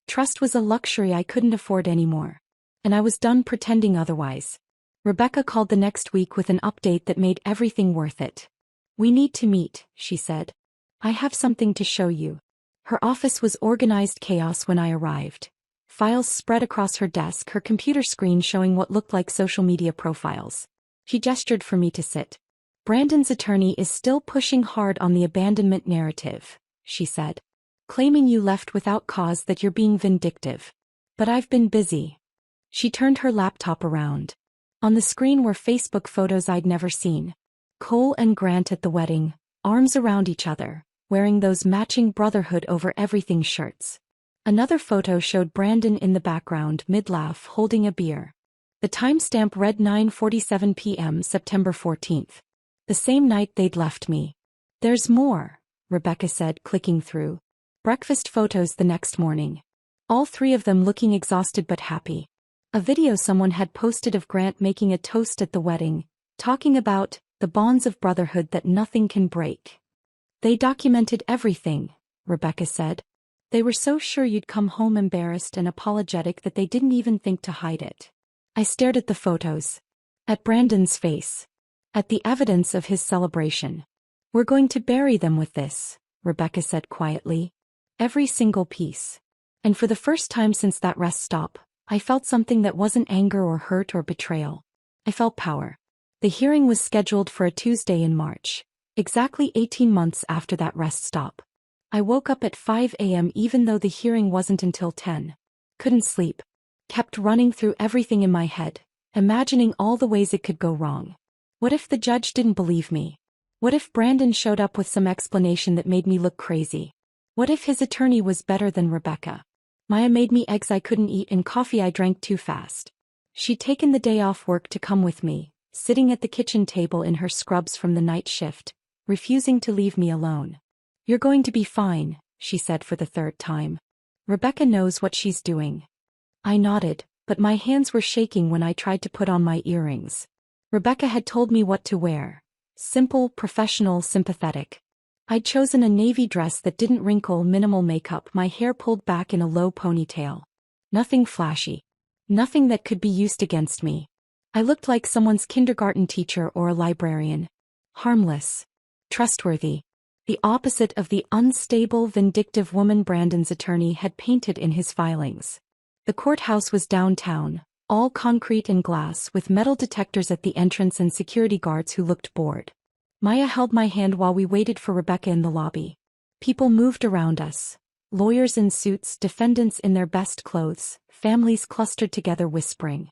Trust was a luxury I couldn't afford anymore. And I was done pretending otherwise. Rebecca called the next week with an update that made everything worth it. We need to meet, she said. I have something to show you. Her office was organized chaos when I arrived. Files spread across her desk, her computer screen showing what looked like social media profiles. She gestured for me to sit. Brandon's attorney is still pushing hard on the abandonment narrative, she said. Claiming you left without cause, that you're being vindictive. But I've been busy. She turned her laptop around. On the screen were Facebook photos I'd never seen. Cole and Grant at the wedding, arms around each other, wearing those matching brotherhood over everything shirts. Another photo showed Brandon in the background, mid-laugh, holding a beer. The timestamp read 9:47 p.m. September 14th. The same night they'd left me. There's more, Rebecca said, clicking through. Breakfast photos the next morning. All 3 of them looking exhausted but happy. A video someone had posted of Grant making a toast at the wedding, talking about the bonds of brotherhood that nothing can break. They documented everything, Rebecca said. They were so sure you'd come home embarrassed and apologetic that they didn't even think to hide it. I stared at the photos. At Brandon's face. At the evidence of his celebration. We're going to bury them with this, Rebecca said quietly. Every single piece. And for the first time since that rest stop, I felt something that wasn't anger or hurt or betrayal. I felt power. The hearing was scheduled for a Tuesday in March, exactly 18 months after that rest stop. I woke up at 5 a.m. even though the hearing wasn't until 10. Couldn't sleep. Kept running through everything in my head, imagining all the ways it could go wrong. What if the judge didn't believe me? What if Brandon showed up with some explanation that made me look crazy? What if his attorney was better than Rebecca? Maya made me eggs I couldn't eat and coffee I drank too fast. She'd taken the day off work to come with me, sitting at the kitchen table in her scrubs from the night shift, refusing to leave me alone. You're going to be fine, she said for the third time. Rebecca knows what she's doing. I nodded, but my hands were shaking when I tried to put on my earrings. Rebecca had told me what to wear. Simple, professional, sympathetic. I'd chosen a navy dress that didn't wrinkle, minimal makeup, my hair pulled back in a low ponytail. Nothing flashy. Nothing that could be used against me. I looked like someone's kindergarten teacher or a librarian. Harmless. Trustworthy. The opposite of the unstable, vindictive woman Brandon's attorney had painted in his filings. The courthouse was downtown, all concrete and glass with metal detectors at the entrance and security guards who looked bored. Maya held my hand while we waited for Rebecca in the lobby. People moved around us. Lawyers in suits, defendants in their best clothes, families clustered together whispering.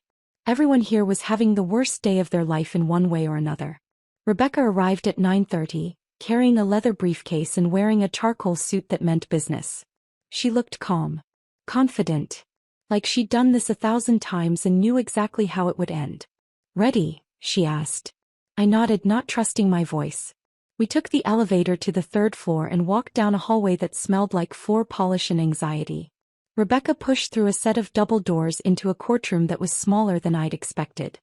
Everyone here was having the worst day of their life in one way or another. Rebecca arrived at 9:30, carrying a leather briefcase and wearing a charcoal suit that meant business. She looked calm. Confident. Like she'd done this 1,000 times and knew exactly how it would end. Ready? She asked. I nodded, not trusting my voice. We took the elevator to the third floor and walked down a hallway that smelled like floor polish and anxiety. Rebecca pushed through a set of double doors into a courtroom that was smaller than I'd expected.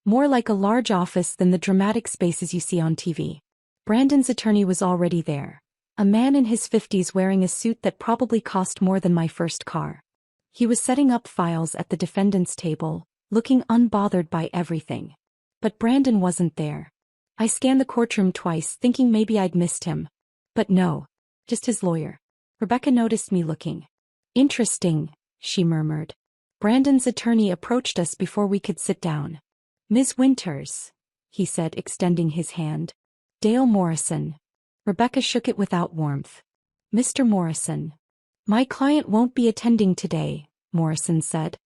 More like a large office than the dramatic spaces you see on TV. Brandon's attorney was already there. A man in his 50s wearing a suit that probably cost more than my first car. He was setting up files at the defendant's table, looking unbothered by everything. But Brandon wasn't there. I scanned the courtroom twice, thinking maybe I'd missed him. But no. Just his lawyer. Rebecca noticed me looking. Interesting, she murmured. Brandon's attorney approached us before we could sit down. Ms. Winters, he said, extending his hand. Dale Morrison. Rebecca shook it without warmth. Mr. Morrison. My client won't be attending today, Morrison said.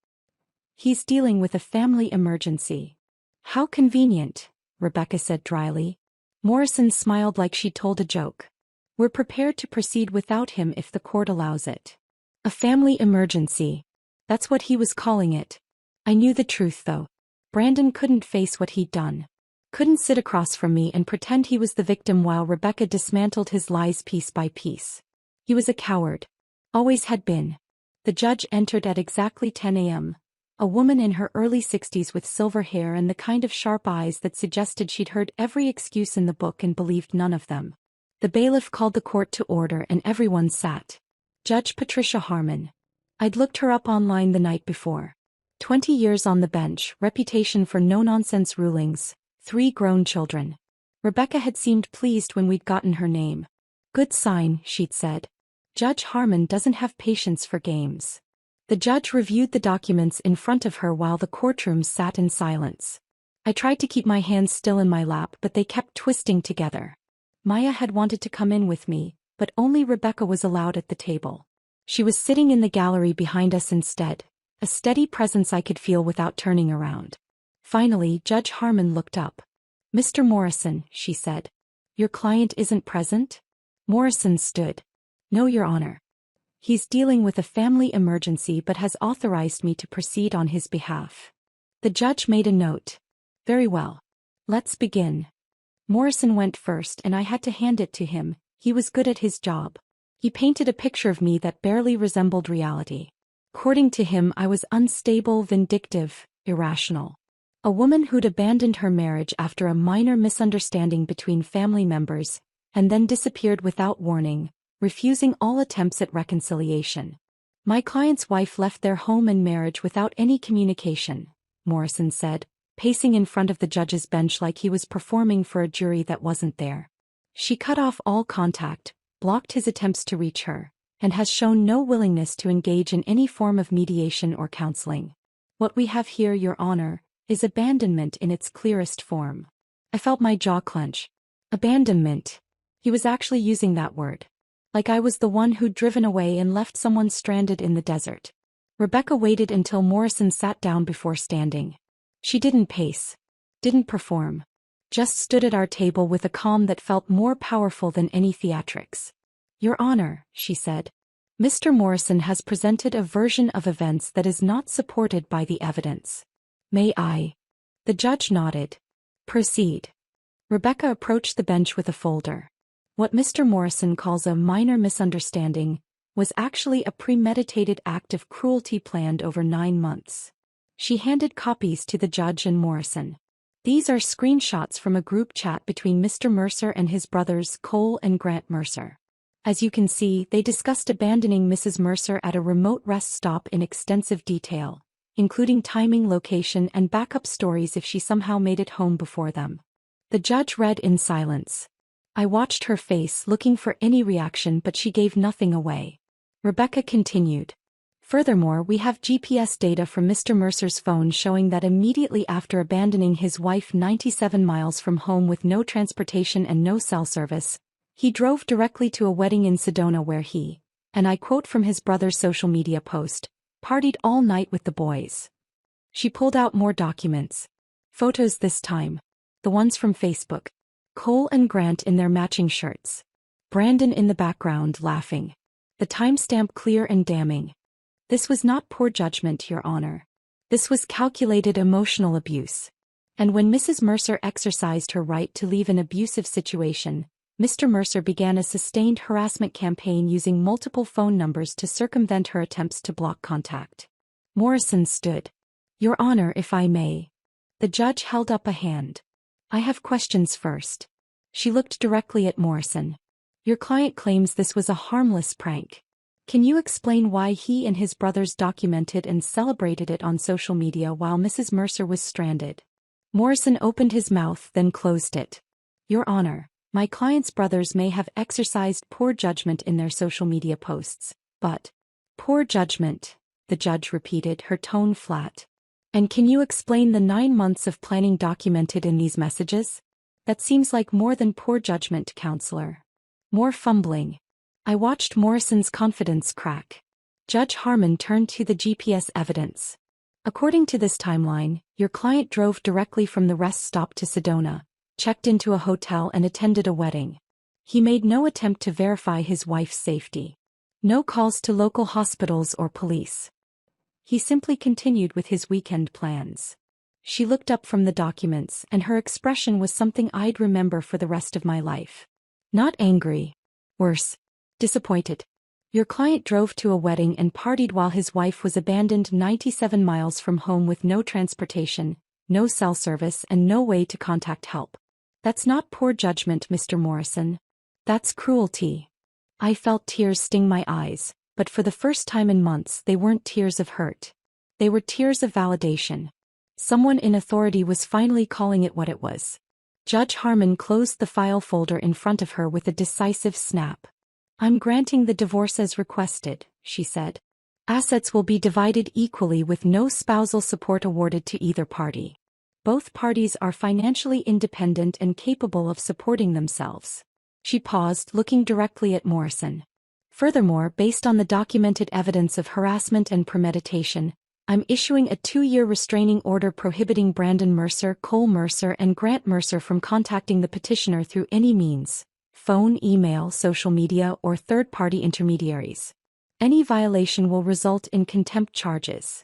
He's dealing with a family emergency. How convenient, Rebecca said dryly. Morrison smiled like she'd told a joke. We're prepared to proceed without him if the court allows it. A family emergency. That's what he was calling it. I knew the truth though. Brandon couldn't face what he'd done. Couldn't sit across from me and pretend he was the victim while Rebecca dismantled his lies piece by piece. He was a coward. Always had been. The judge entered at exactly 10 a.m. A woman in her early 60s with silver hair and the kind of sharp eyes that suggested she'd heard every excuse in the book and believed none of them. The bailiff called the court to order and everyone sat. Judge Patricia Harmon. I'd looked her up online the night before. 20 years on the bench, reputation for no-nonsense rulings, 3 grown children. Rebecca had seemed pleased when we'd gotten her name. Good sign, she'd said. Judge Harmon doesn't have patience for games. The judge reviewed the documents in front of her while the courtroom sat in silence. I tried to keep my hands still in my lap, but they kept twisting together. Maya had wanted to come in with me, but only Rebecca was allowed at the table. She was sitting in the gallery behind us instead, a steady presence I could feel without turning around. Finally, Judge Harmon looked up. Mr. Morrison, she said. Your client isn't present? Morrison stood. No, Your Honor. He's dealing with a family emergency but has authorized me to proceed on his behalf. The judge made a note. Very well. Let's begin. Morrison went first and I had to hand it to him. He was good at his job. He painted a picture of me that barely resembled reality. According to him, I was unstable, vindictive, irrational. A woman who'd abandoned her marriage after a minor misunderstanding between family members, and then disappeared without warning, refusing all attempts at reconciliation. My client's wife left their home and marriage without any communication, Morrison said, pacing in front of the judge's bench like he was performing for a jury that wasn't there. She cut off all contact, blocked his attempts to reach her, and has shown no willingness to engage in any form of mediation or counseling. What we have here, Your Honor, is abandonment in its clearest form. I felt my jaw clench. Abandonment. He was actually using that word. Like I was the one who'd driven away and left someone stranded in the desert. Rebecca waited until Morrison sat down before standing. She didn't pace. Didn't perform. Just stood at our table with a calm that felt more powerful than any theatrics. Your Honor, she said. Mr. Morrison has presented a version of events that is not supported by the evidence. May I? The judge nodded. Proceed. Rebecca approached the bench with a folder. What Mr. Morrison calls a minor misunderstanding was actually a premeditated act of cruelty planned over 9 months. She handed copies to the judge and Morrison. These are screenshots from a group chat between Mr. Mercer and his brothers Cole and Grant Mercer. As you can see, they discussed abandoning Mrs. Mercer at a remote rest stop in extensive detail, including timing, location, and backup stories if she somehow made it home before them. The judge read in silence. I watched her face, looking for any reaction, but she gave nothing away. Rebecca continued. Furthermore, we have GPS data from Mr. Mercer's phone showing that immediately after abandoning his wife 97 miles from home with no transportation and no cell service, he drove directly to a wedding in Sedona where he, and I quote from his brother's social media post, partied all night with the boys. She pulled out more documents. Photos this time. The ones from Facebook. Cole and Grant in their matching shirts. Brandon in the background laughing. The timestamp clear and damning. This was not poor judgment, Your Honor. This was calculated emotional abuse. And when Mrs. Mercer exercised her right to leave an abusive situation, Mr. Mercer began a sustained harassment campaign using multiple phone numbers to circumvent her attempts to block contact. Morrison stood. Your Honor, if I may. The judge held up a hand. I have questions first. She looked directly at Morrison. Your client claims this was a harmless prank. Can you explain why he and his brothers documented and celebrated it on social media while Mrs. Mercer was stranded? Morrison opened his mouth, then closed it. Your Honor, my client's brothers may have exercised poor judgment in their social media posts, but... Poor judgment, the judge repeated, her tone flat. And can you explain the 9 months of planning documented in these messages? That seems like more than poor judgment, counselor. More fumbling. I watched Morrison's confidence crack. Judge Harmon turned to the GPS evidence. According to this timeline, your client drove directly from the rest stop to Sedona, checked into a hotel and attended a wedding. He made no attempt to verify his wife's safety. No calls to local hospitals or police. He simply continued with his weekend plans. She looked up from the documents, and her expression was something I'd remember for the rest of my life. Not angry. Worse. Disappointed. Your client drove to a wedding and partied while his wife was abandoned 97 miles from home with no transportation, no cell service, and no way to contact help. That's not poor judgment, Mr. Morrison. That's cruelty. I felt tears sting my eyes, but for the first time in months they weren't tears of hurt. They were tears of validation. Someone in authority was finally calling it what it was. Judge Harmon closed the file folder in front of her with a decisive snap. I'm granting the divorce as requested, she said. Assets will be divided equally with no spousal support awarded to either party. Both parties are financially independent and capable of supporting themselves. She paused, looking directly at Morrison. Furthermore, based on the documented evidence of harassment and premeditation, I'm issuing a 2-year restraining order prohibiting Brandon Mercer, Cole Mercer, and Grant Mercer from contacting the petitioner through any means, phone, email, social media, or third-party intermediaries. Any violation will result in contempt charges.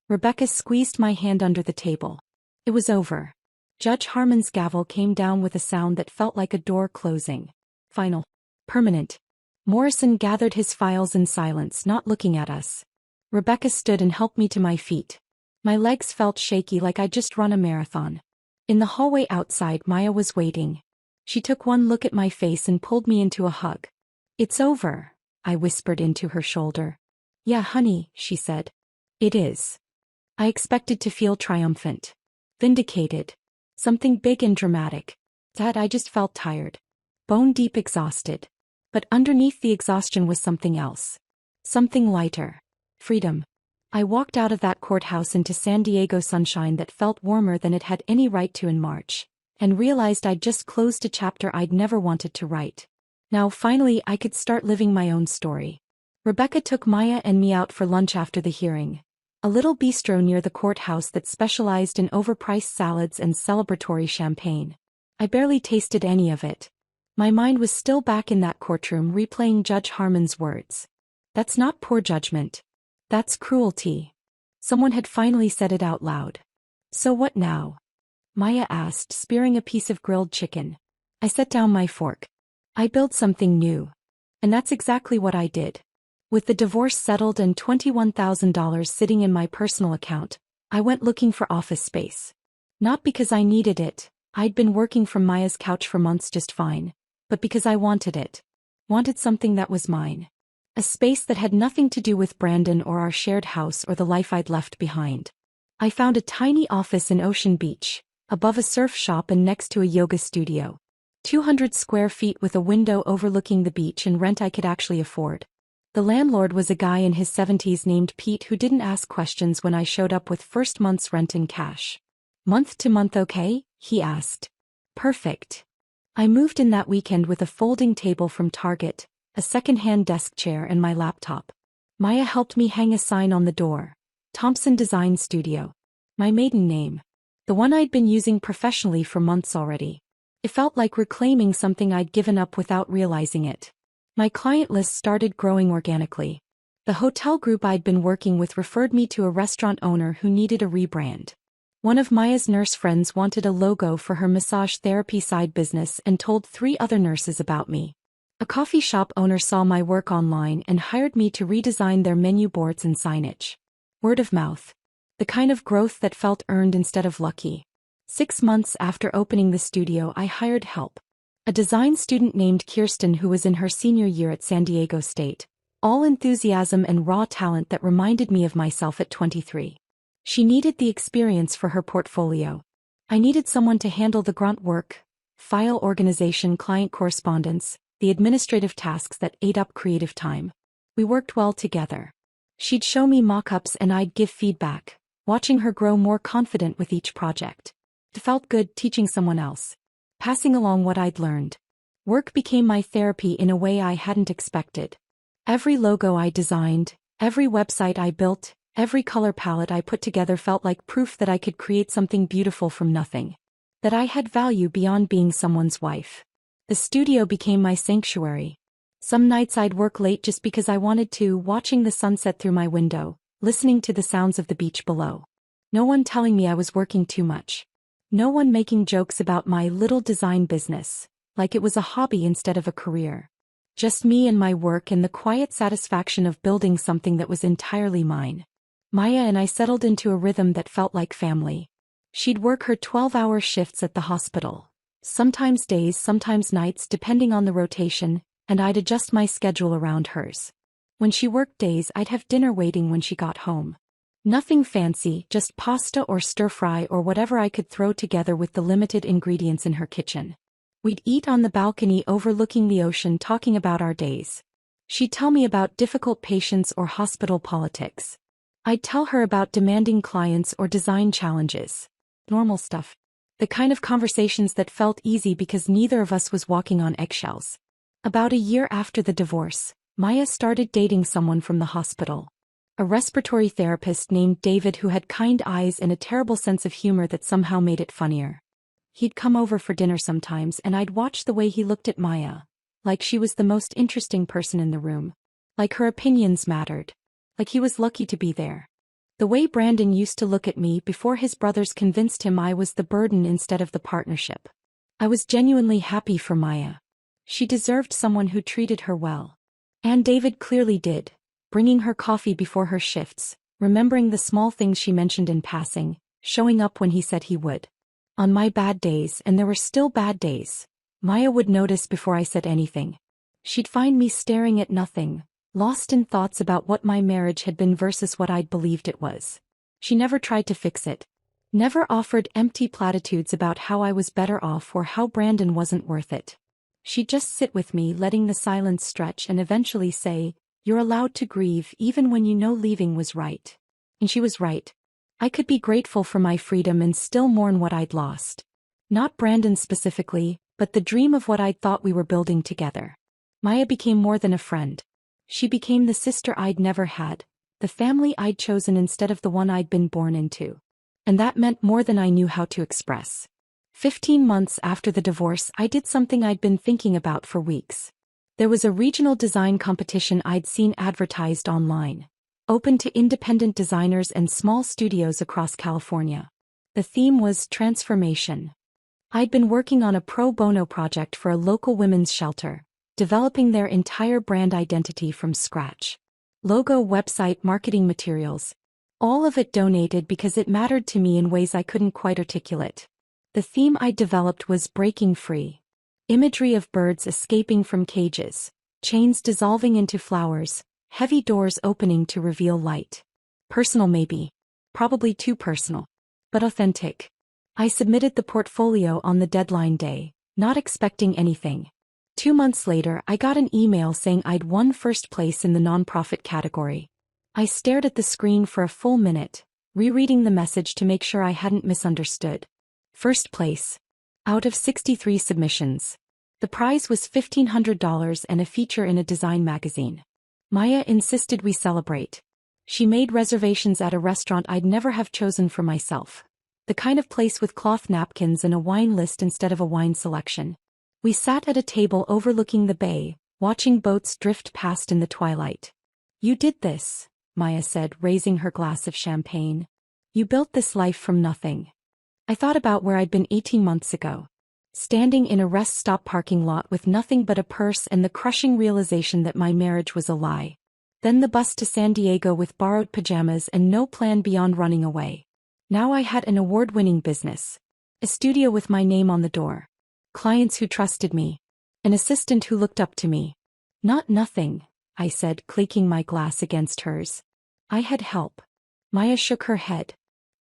Rebecca squeezed my hand under the table. It was over. Judge Harmon's gavel came down with a sound that felt like a door closing. Final. Permanent. Morrison gathered his files in silence, not looking at us. Rebecca stood and helped me to my feet. My legs felt shaky like I'd just run a marathon. In the hallway outside, Maya was waiting. She took one look at my face and pulled me into a hug. It's over, I whispered into her shoulder. Yeah, honey, she said. It is. I expected to feel triumphant. Vindicated. Something big and dramatic. That I just felt tired. Bone deep exhausted. But underneath the exhaustion was something else. Something lighter. Freedom. I walked out of that courthouse into San Diego sunshine that felt warmer than it had any right to in March, and realized I'd just closed a chapter I'd never wanted to write. Now finally I could start living my own story. Rebecca took Maya and me out for lunch after the hearing. A little bistro near the courthouse that specialized in overpriced salads and celebratory champagne. I barely tasted any of it. My mind was still back in that courtroom replaying Judge Harmon's words. That's not poor judgment. That's cruelty. Someone had finally said it out loud. So what now? Maya asked, spearing a piece of grilled chicken. I set down my fork. I built something new. And that's exactly what I did. With the divorce settled and $21,000 sitting in my personal account, I went looking for office space. Not because I needed it, I'd been working from Maya's couch for months just fine, but because I wanted it. Wanted something that was mine. A space that had nothing to do with Brandon or our shared house or the life I'd left behind. I found a tiny office in Ocean Beach, above a surf shop and next to a yoga studio. 200 square feet with a window overlooking the beach and rent I could actually afford. The landlord was a guy in his 70s named Pete who didn't ask questions when I showed up with first month's rent in cash. Month to month okay? He asked. Perfect. I moved in that weekend with a folding table from Target, a second-hand desk chair and my laptop. Maya helped me hang a sign on the door. Thompson Design Studio. My maiden name. The one I'd been using professionally for months already. It felt like reclaiming something I'd given up without realizing it. My client list started growing organically. The hotel group I'd been working with referred me to a restaurant owner who needed a rebrand. One of Maya's nurse friends wanted a logo for her massage therapy side business and told 3 other nurses about me. A coffee shop owner saw my work online and hired me to redesign their menu boards and signage. Word of mouth. The kind of growth that felt earned instead of lucky. 6 months after opening the studio, I hired help. A design student named Kirsten who was in her senior year at San Diego State. All enthusiasm and raw talent that reminded me of myself at 23. She needed the experience for her portfolio. I needed someone to handle the grunt work, file organization, client correspondence, the administrative tasks that ate up creative time. We worked well together. She'd show me mock-ups and I'd give feedback, watching her grow more confident with each project. It felt good teaching someone else. Passing along what I'd learned. Work became my therapy in a way I hadn't expected. Every logo I designed, every website I built, every color palette I put together felt like proof that I could create something beautiful from nothing. That I had value beyond being someone's wife. The studio became my sanctuary. Some nights I'd work late just because I wanted to, watching the sunset through my window, listening to the sounds of the beach below. No one telling me I was working too much. No one making jokes about my little design business, like it was a hobby instead of a career. Just me and my work and the quiet satisfaction of building something that was entirely mine. Maya and I settled into a rhythm that felt like family. She'd work her 12-hour shifts at the hospital. Sometimes days, sometimes nights depending on the rotation, and I'd adjust my schedule around hers. When she worked days, I'd have dinner waiting when she got home. Nothing fancy, just pasta or stir-fry or whatever I could throw together with the limited ingredients in her kitchen. We'd eat on the balcony overlooking the ocean talking about our days. She'd tell me about difficult patients or hospital politics. I'd tell her about demanding clients or design challenges. Normal stuff. The kind of conversations that felt easy because neither of us was walking on eggshells. About a year after the divorce, Maya started dating someone from the hospital. A respiratory therapist named David who had kind eyes and a terrible sense of humor that somehow made it funnier. He'd come over for dinner sometimes and I'd watch the way he looked at Maya. Like she was the most interesting person in the room. Like her opinions mattered. Like he was lucky to be there. The way Brandon used to look at me before his brothers convinced him I was the burden instead of the partnership. I was genuinely happy for Maya. She deserved someone who treated her well. And David clearly did. Bringing her coffee before her shifts, remembering the small things she mentioned in passing, showing up when he said he would. On my bad days, and there were still bad days, Maya would notice before I said anything. She'd find me staring at nothing, lost in thoughts about what my marriage had been versus what I'd believed it was. She never tried to fix it. Never offered empty platitudes about how I was better off or how Brandon wasn't worth it. She'd just sit with me, letting the silence stretch, and eventually say, "You're allowed to grieve even when you know leaving was right." And she was right. I could be grateful for my freedom and still mourn what I'd lost. Not Brandon specifically, but the dream of what I'd thought we were building together. Maya became more than a friend. She became the sister I'd never had, the family I'd chosen instead of the one I'd been born into. And that meant more than I knew how to express. 15 months after the divorce, I did something I'd been thinking about for weeks. There was a regional design competition I'd seen advertised online, open to independent designers and small studios across California. The theme was transformation. I'd been working on a pro bono project for a local women's shelter, developing their entire brand identity from scratch. Logo, website, marketing materials. All of it donated because it mattered to me in ways I couldn't quite articulate. The theme I developed was breaking free. Imagery of birds escaping from cages, chains dissolving into flowers, heavy doors opening to reveal light. Personal maybe. Probably too personal. But authentic. I submitted the portfolio on the deadline day, not expecting anything. 2 months later, I got an email saying I'd won first place in the nonprofit category. I stared at the screen for a full minute, rereading the message to make sure I hadn't misunderstood. First place. Out of 63 submissions. The prize was $1,500 and a feature in a design magazine. Maya insisted we celebrate. She made reservations at a restaurant I'd never have chosen for myself. The kind of place with cloth napkins and a wine list instead of a wine selection. We sat at a table overlooking the bay, watching boats drift past in the twilight. "You did this," Maya said, raising her glass of champagne. "You built this life from nothing." I thought about where I'd been 18 months ago. Standing in a rest stop parking lot with nothing but a purse and the crushing realization that my marriage was a lie. Then the bus to San Diego with borrowed pajamas and no plan beyond running away. Now I had an award-winning business. A studio with my name on the door. Clients who trusted me. An assistant who looked up to me. "Not nothing," I said, clinking my glass against hers. "I had help." Maya shook her head.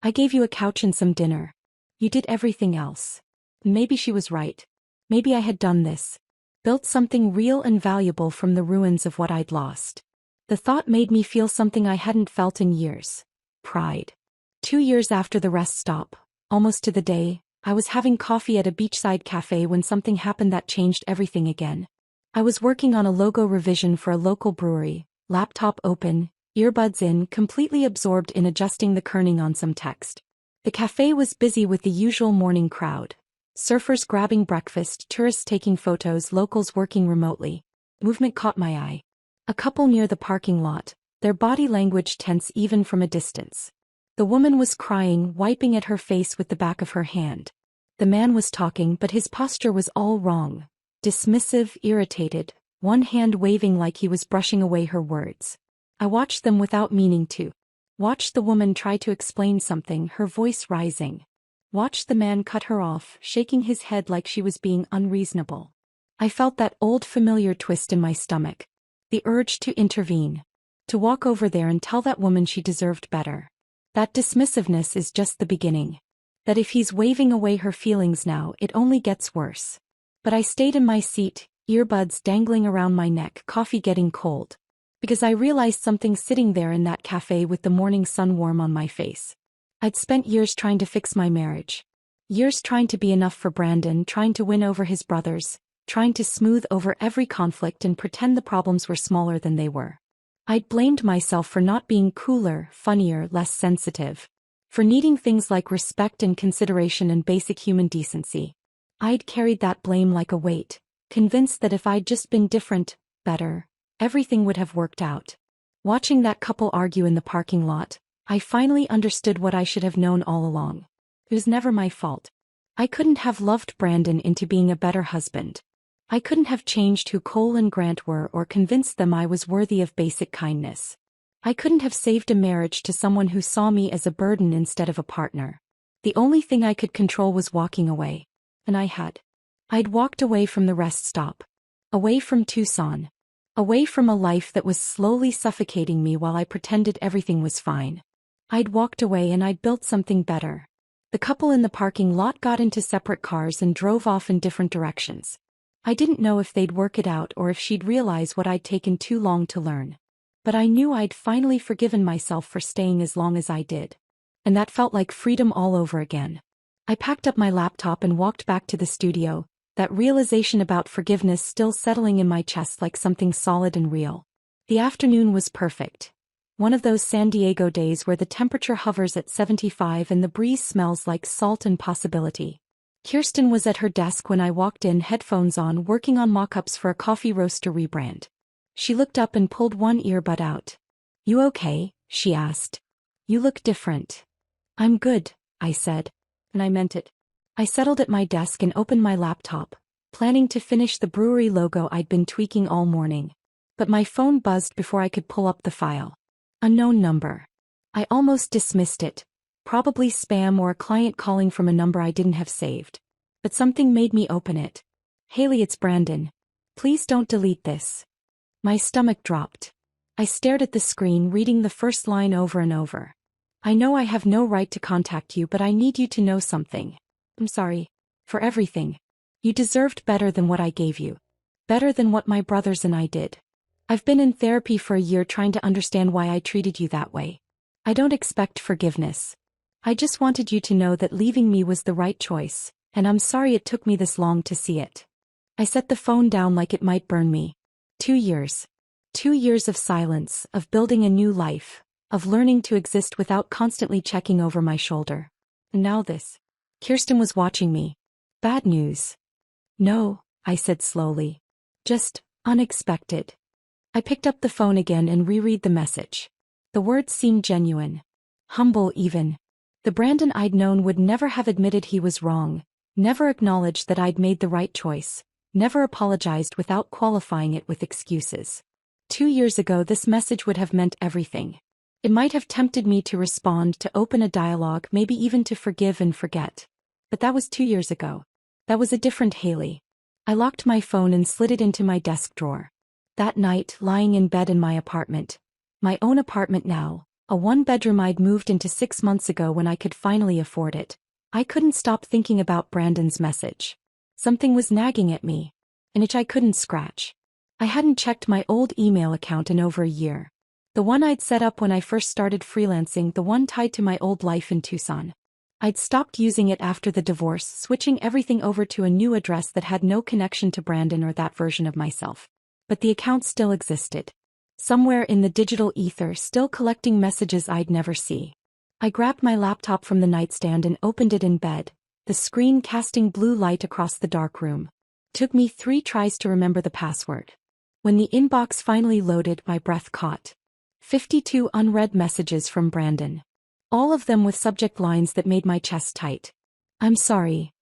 "I gave you a couch and some dinner. You did everything else." Maybe she was right. Maybe I had done this. Built something real and valuable from the ruins of what I'd lost. The thought made me feel something I hadn't felt in years. Pride. 2 years after the rest stop, almost to the day, I was having coffee at a beachside cafe when something happened that changed everything again. I was working on a logo revision for a local brewery, laptop open, earbuds in, completely absorbed in adjusting the kerning on some text. The cafe was busy with the usual morning crowd. Surfers grabbing breakfast, tourists taking photos, locals working remotely. Movement caught my eye. A couple near the parking lot, their body language tense even from a distance. The woman was crying, wiping at her face with the back of her hand. The man was talking, but his posture was all wrong. Dismissive, irritated, one hand waving like he was brushing away her words. I watched them without meaning to. Watched the woman try to explain something, her voice rising. Watched the man cut her off, shaking his head like she was being unreasonable. I felt that old familiar twist in my stomach. The urge to intervene. To walk over there and tell that woman she deserved better. That dismissiveness is just the beginning. That if he's waving away her feelings now, it only gets worse. But I stayed in my seat, earbuds dangling around my neck, coffee getting cold. Because I realized something sitting there in that cafe with the morning sun warm on my face. I'd spent years trying to fix my marriage. Years trying to be enough for Brandon, trying to win over his brothers, trying to smooth over every conflict and pretend the problems were smaller than they were. I'd blamed myself for not being cooler, funnier, less sensitive. For needing things like respect and consideration and basic human decency. I'd carried that blame like a weight, convinced that if I'd just been different, better, everything would have worked out. Watching that couple argue in the parking lot, I finally understood what I should have known all along. It was never my fault. I couldn't have loved Brandon into being a better husband. I couldn't have changed who Cole and Grant were or convinced them I was worthy of basic kindness. I couldn't have saved a marriage to someone who saw me as a burden instead of a partner. The only thing I could control was walking away. And I had. I'd walked away from the rest stop. Away from Tucson. Away from a life that was slowly suffocating me while I pretended everything was fine. I'd walked away and I'd built something better. The couple in the parking lot got into separate cars and drove off in different directions. I didn't know if they'd work it out or if she'd realize what I'd taken too long to learn. But I knew I'd finally forgiven myself for staying as long as I did. And that felt like freedom all over again. I packed up my laptop and walked back to the studio, that realization about forgiveness still settling in my chest like something solid and real. The afternoon was perfect. One of those San Diego days where the temperature hovers at 75 and the breeze smells like salt and possibility. Kirsten was at her desk when I walked in, headphones on, working on mock-ups for a coffee roaster rebrand. She looked up and pulled one earbud out. "You okay?" she asked. "You look different." "I'm good," I said. And I meant it. I settled at my desk and opened my laptop, planning to finish the brewery logo I'd been tweaking all morning. But my phone buzzed before I could pull up the file. Unknown number. I almost dismissed it. Probably spam or a client calling from a number I didn't have saved. But something made me open it. "Haley, it's Brandon. Please don't delete this." My stomach dropped. I stared at the screen, reading the first line over and over. "I know I have no right to contact you, but I need you to know something. I'm sorry. For everything. You deserved better than what I gave you. Better than what my brothers and I did. I've been in therapy for a year trying to understand why I treated you that way. I don't expect forgiveness. I just wanted you to know that leaving me was the right choice, and I'm sorry it took me this long to see it." I set the phone down like it might burn me. 2 years. 2 years of silence, of building a new life, of learning to exist without constantly checking over my shoulder. And now this. Kirsten was watching me. "Bad news." "No," I said slowly. "Just unexpected." I picked up the phone again and reread the message. The words seemed genuine. Humble even. The Brandon I'd known would never have admitted he was wrong, never acknowledged that I'd made the right choice, never apologized without qualifying it with excuses. 2 years ago this message would have meant everything. It might have tempted me to respond, to open a dialogue, maybe even to forgive and forget. But that was 2 years ago. That was a different Haley. I locked my phone and slid it into my desk drawer. That night, lying in bed in my apartment. My own apartment now, a one-bedroom I'd moved into 6 months ago when I could finally afford it. I couldn't stop thinking about Brandon's message. Something was nagging at me. An itch I couldn't scratch. I hadn't checked my old email account in over a year. The one I'd set up when I first started freelancing, the one tied to my old life in Tucson. I'd stopped using it after the divorce, switching everything over to a new address that had no connection to Brandon or that version of myself. But the account still existed. Somewhere in the digital ether, still collecting messages I'd never see. I grabbed my laptop from the nightstand and opened it in bed, the screen casting blue light across the dark room. Took me 3 tries to remember the password. When the inbox finally loaded, my breath caught. 52 unread messages from Brandon. All of them with subject lines that made my chest tight. "I'm sorry.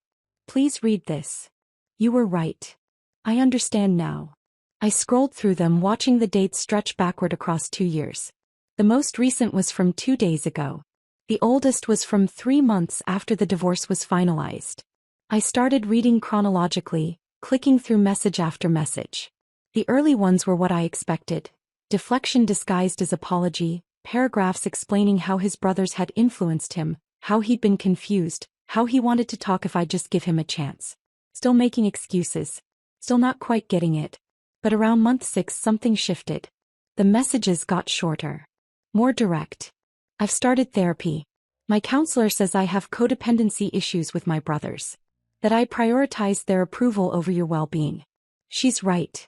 Please read this. You were right. I understand now." I scrolled through them, watching the dates stretch backward across 2 years. The most recent was from 2 days ago. The oldest was from 3 months after the divorce was finalized. I started reading chronologically, clicking through message after message. The early ones were what I expected. Deflection disguised as apology, paragraphs explaining how his brothers had influenced him, how he'd been confused, how he wanted to talk if I'd just give him a chance. Still making excuses. Still not quite getting it. But around month 6 something shifted. The messages got shorter. More direct. "I've started therapy. My counselor says I have codependency issues with my brothers. That I prioritize their approval over your well-being. She's right.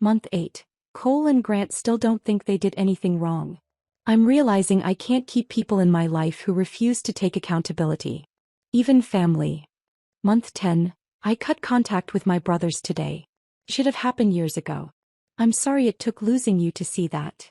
Month 8. Cole and Grant still don't think they did anything wrong. I'm realizing I can't keep people in my life who refuse to take accountability. Even family. Month 10. I cut contact with my brothers today. Should have happened years ago. I'm sorry it took losing you to see that."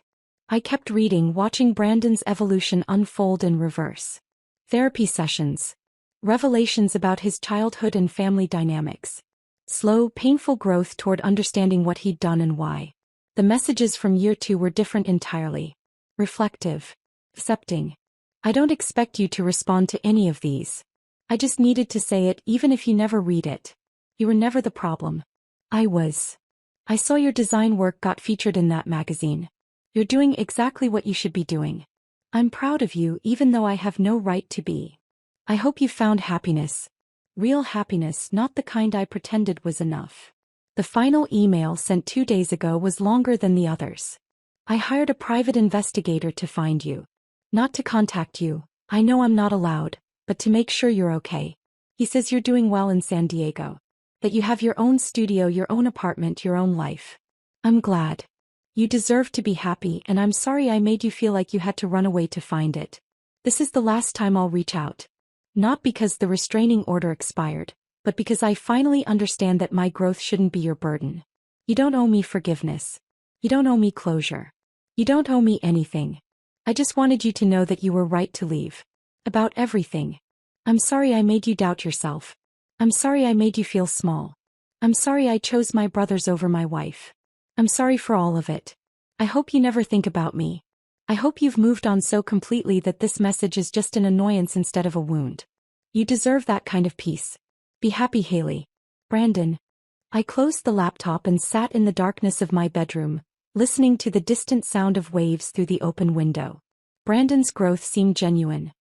I kept reading, watching Brandon's evolution unfold in reverse. Therapy sessions. Revelations about his childhood and family dynamics. Slow, painful growth toward understanding what he'd done and why. The messages from year 2 were different entirely. Reflective. Accepting. "I don't expect you to respond to any of these. I just needed to say it even if you never read it. You were never the problem. I was." I saw your design work got featured in that magazine. You're doing exactly what you should be doing. I'm proud of you even though I have no right to be. I hope you found happiness. Real happiness, not the kind I pretended was enough. The final email sent 2 days ago was longer than the others. I hired a private investigator to find you. Not to contact you, I know I'm not allowed, but to make sure you're okay. He says you're doing well in San Diego. That you have your own studio, your own apartment, your own life. I'm glad. You deserve to be happy, and I'm sorry I made you feel like you had to run away to find it. This is the last time I'll reach out. Not because the restraining order expired, but because I finally understand that my growth shouldn't be your burden. You don't owe me forgiveness. You don't owe me closure. You don't owe me anything. I just wanted you to know that you were right to leave. About everything. I'm sorry I made you doubt yourself. I'm sorry I made you feel small. I'm sorry I chose my brothers over my wife. I'm sorry for all of it. I hope you never think about me. I hope you've moved on so completely that this message is just an annoyance instead of a wound. You deserve that kind of peace. Be happy, Haley. Brandon. I closed the laptop and sat in the darkness of my bedroom, listening to the distant sound of waves through the open window. Brandon's growth seemed genuine.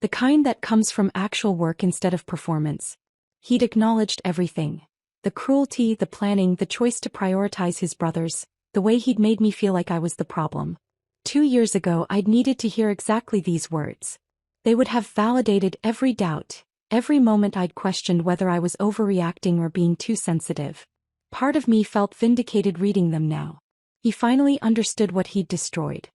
The kind that comes from actual work instead of performance. He'd acknowledged everything. The cruelty, the planning, the choice to prioritize his brothers, the way he'd made me feel like I was the problem. 2 years ago I'd needed to hear exactly these words. They would have validated every doubt, every moment I'd questioned whether I was overreacting or being too sensitive. Part of me felt vindicated reading them now. He finally understood what he'd destroyed.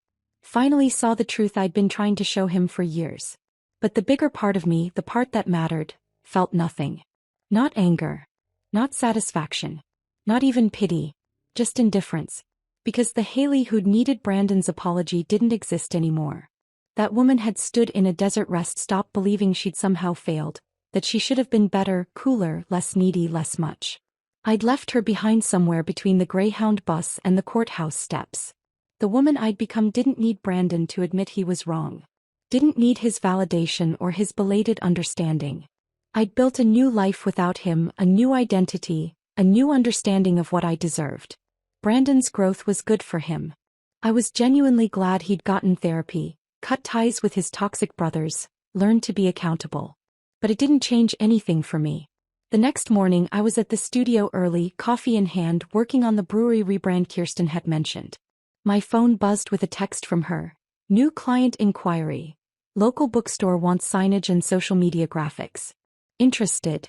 Finally saw the truth I'd been trying to show him for years. But the bigger part of me, the part that mattered, felt nothing. Not anger. Not satisfaction. Not even pity. Just indifference. Because the Haley who'd needed Brandon's apology didn't exist anymore. That woman had stood in a desert rest stop believing she'd somehow failed, that she should have been better, cooler, less needy, less much. I'd left her behind somewhere between the Greyhound bus and the courthouse steps. The woman I'd become didn't need Brandon to admit he was wrong. Didn't need his validation or his belated understanding. I'd built a new life without him, a new identity, a new understanding of what I deserved. Brandon's growth was good for him. I was genuinely glad he'd gotten therapy, cut ties with his toxic brothers, learned to be accountable. But it didn't change anything for me. The next morning I was at the studio early, coffee in hand, working on the brewery rebrand Kirsten had mentioned. My phone buzzed with a text from her. New client inquiry. Local bookstore wants signage and social media graphics. Interested?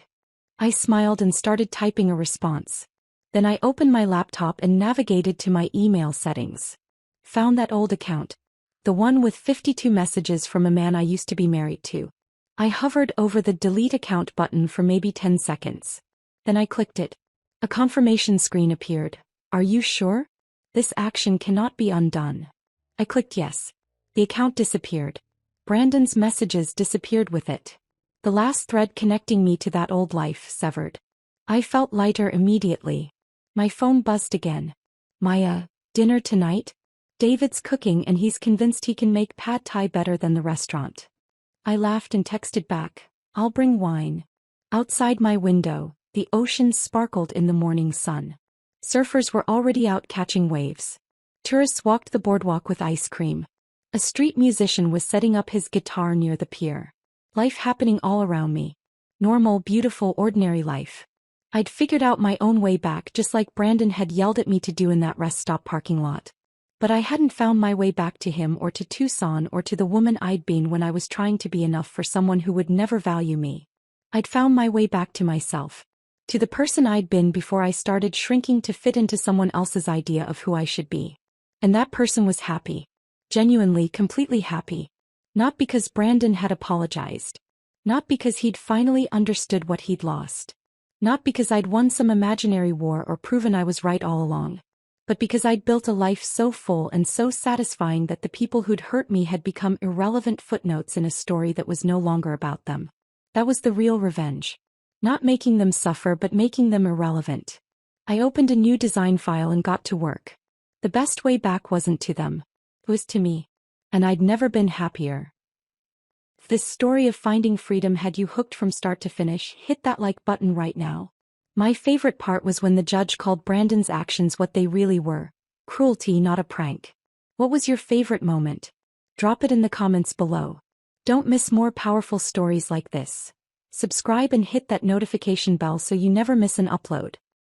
I smiled and started typing a response. Then I opened my laptop and navigated to my email settings. Found that old account. The one with 52 messages from a man I used to be married to. I hovered over the delete account button for maybe 10 seconds. Then I clicked it. A confirmation screen appeared. Are you sure? This action cannot be undone. I clicked yes. The account disappeared. Brandon's messages disappeared with it. The last thread connecting me to that old life severed. I felt lighter immediately. My phone buzzed again. Maya, dinner tonight? David's cooking and he's convinced he can make pad thai better than the restaurant. I laughed and texted back, I'll bring wine. Outside my window, the ocean sparkled in the morning sun. Surfers were already out catching waves. Tourists walked the boardwalk with ice cream. A street musician was setting up his guitar near the pier. Life happening all around me. Normal, beautiful, ordinary life. I'd figured out my own way back just like Brandon had yelled at me to do in that rest stop parking lot. But I hadn't found my way back to him or to Tucson or to the woman I'd been when I was trying to be enough for someone who would never value me. I'd found my way back to myself. To the person I'd been before I started shrinking to fit into someone else's idea of who I should be. And that person was happy. Genuinely, completely happy. Not because Brandon had apologized. Not because he'd finally understood what he'd lost. Not because I'd won some imaginary war or proven I was right all along. But because I'd built a life so full and so satisfying that the people who'd hurt me had become irrelevant footnotes in a story that was no longer about them. That was the real revenge. Not making them suffer but making them irrelevant. I opened a new design file and got to work. The best way back wasn't to them. It was to me. And I'd never been happier. If this story of finding freedom had you hooked from start to finish, hit that like button right now. My favorite part was when the judge called Brandon's actions what they really were: cruelty, not a prank. What was your favorite moment? Drop it in the comments below. Don't miss more powerful stories like this. Subscribe and hit that notification bell so you never miss an upload.